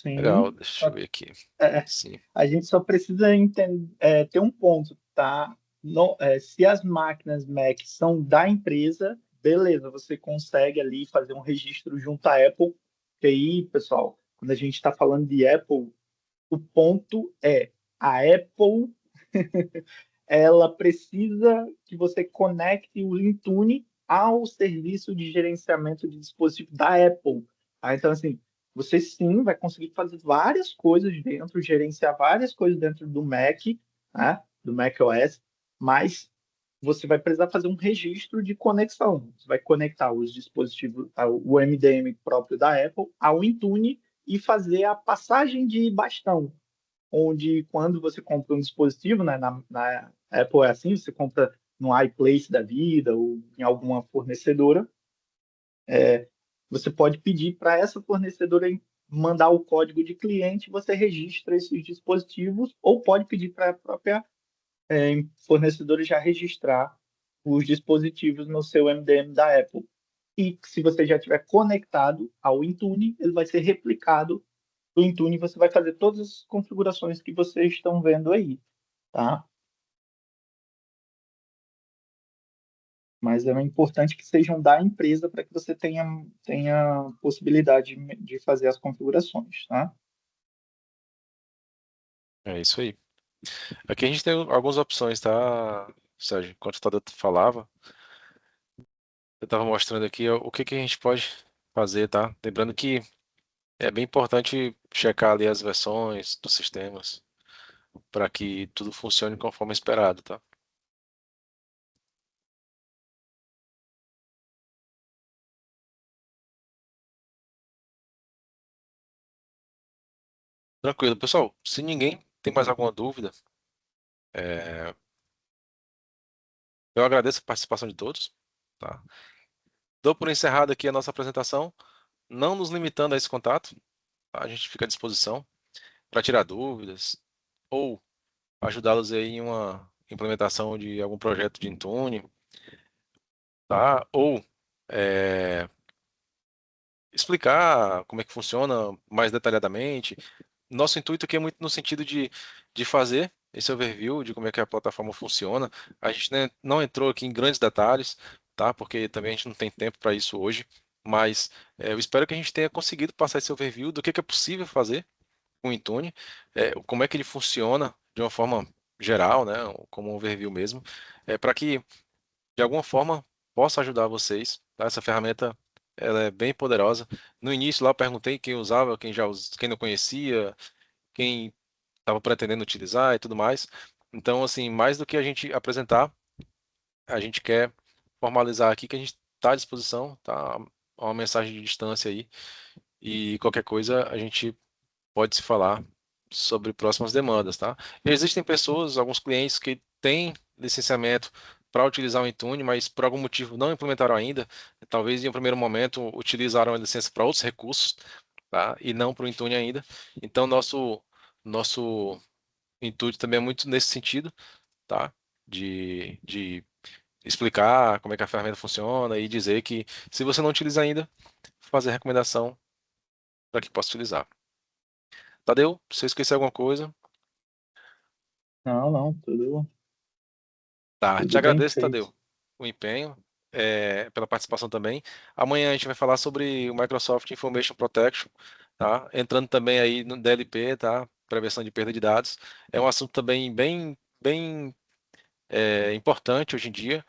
Legal, Sim. deixa eu ver aqui. É, Sim. a gente só precisa ter um ponto, tá? Se as máquinas Mac são da empresa, beleza, você consegue ali fazer um registro junto à Apple. Que aí, pessoal, quando a gente está falando de Apple, o ponto é a Apple ela precisa que você conecte o Intune ao serviço de gerenciamento de dispositivo da Apple. Tá? Então, assim, você sim vai conseguir fazer várias coisas dentro, gerenciar várias coisas dentro do Mac, né? Do macOS, mas você vai precisar fazer um registro de conexão. Você vai conectar os dispositivos, o MDM próprio da Apple ao Intune e fazer a passagem de bastão, onde quando você compra um dispositivo, né, na Apple é assim, você compra no iPlace da vida ou em alguma fornecedora, você pode pedir para essa fornecedora mandar o código de cliente, você registra esses dispositivos, ou pode pedir para a própria fornecedora já registrar os dispositivos no seu MDM da Apple. E se você já tiver conectado ao Intune, ele vai ser replicado do Intune, você vai fazer todas as configurações que vocês estão vendo aí, tá? Mas é importante que sejam da empresa para que você tenha possibilidade de fazer as configurações, tá? É isso aí. Aqui a gente tem algumas opções, tá, Sérgio? Enquanto o Tadeu falava, eu estava mostrando aqui ó, o que que a gente pode fazer, tá? Lembrando que é bem importante checar ali as versões dos sistemas para que tudo funcione conforme esperado, tá? Tranquilo, pessoal. Se ninguém tem mais alguma dúvida, é, eu agradeço a participação de todos, tá? Dou por encerrado aqui a nossa apresentação, não nos limitando a esse contato, tá? A gente fica à disposição para tirar dúvidas ou ajudá-los aí em uma implementação de algum projeto de Intune, tá? Ou é, explicar como é que funciona mais detalhadamente. Nosso intuito aqui é muito no sentido de fazer esse overview de como é que a plataforma funciona. A gente, né, não entrou aqui em grandes detalhes, tá? Porque também a gente não tem tempo para isso hoje. Mas eu espero que a gente tenha conseguido passar esse overview do que é possível fazer com o Intune, como é que ele funciona de uma forma geral, né? Como um overview mesmo, para que de alguma forma possa ajudar vocês, tá? Essa ferramenta ela é bem poderosa. No início lá eu perguntei quem usava, quem não conhecia, quem estava pretendendo utilizar e tudo mais. Então, assim, mais do que a gente apresentar, a gente quer formalizar aqui que a gente está à disposição, tá? Uma mensagem de distância aí. E qualquer coisa a gente pode se falar sobre próximas demandas, tá? Existem pessoas, alguns clientes que têm licenciamento para utilizar o Intune, mas por algum motivo não implementaram ainda. Talvez em um primeiro momento utilizaram a licença para outros recursos, tá? E não para o Intune ainda. Então nosso intuito também é muito nesse sentido, tá? De explicar como é que a ferramenta funciona e dizer que se você não utiliza ainda, fazer a recomendação para que possa utilizar. Tadeu, se eu esquecer alguma coisa, Não, não, tá, te tudo bem agradeço, feito. Tadeu, o empenho, pela participação também. Amanhã a gente vai falar sobre o Microsoft Information Protection, tá? Entrando também aí no DLP, tá? Prevenção de perda de dados. É um assunto também bem importante hoje em dia,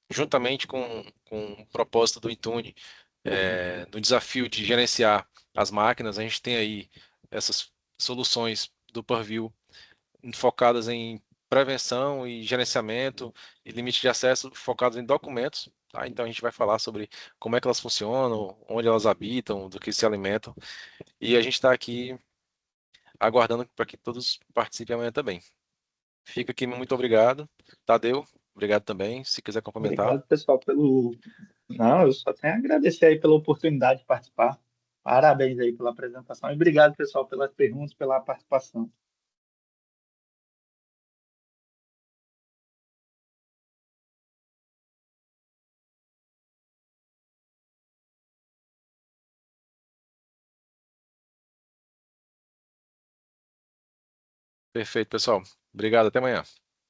juntamente com o propósito do Intune, no desafio de gerenciar as máquinas, a gente tem aí essas soluções do Purview focadas em prevenção e gerenciamento e limite de acesso focados em documentos. Tá? Então a gente vai falar sobre como é que elas funcionam, onde elas habitam, do que se alimentam. E a gente está aqui aguardando para que todos participem amanhã também. Fica aqui, muito obrigado. Tadeu, obrigado também. Se quiser complementar. Obrigado, pessoal, pelo. Não, eu só tenho a agradecer aí pela oportunidade de participar. Parabéns aí pela apresentação e obrigado, pessoal, pelas perguntas, pela participação. Perfeito, pessoal. Obrigado, até amanhã.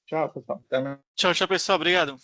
Tchau, pessoal. Até mais. Tchau, tchau, pessoal. Obrigado.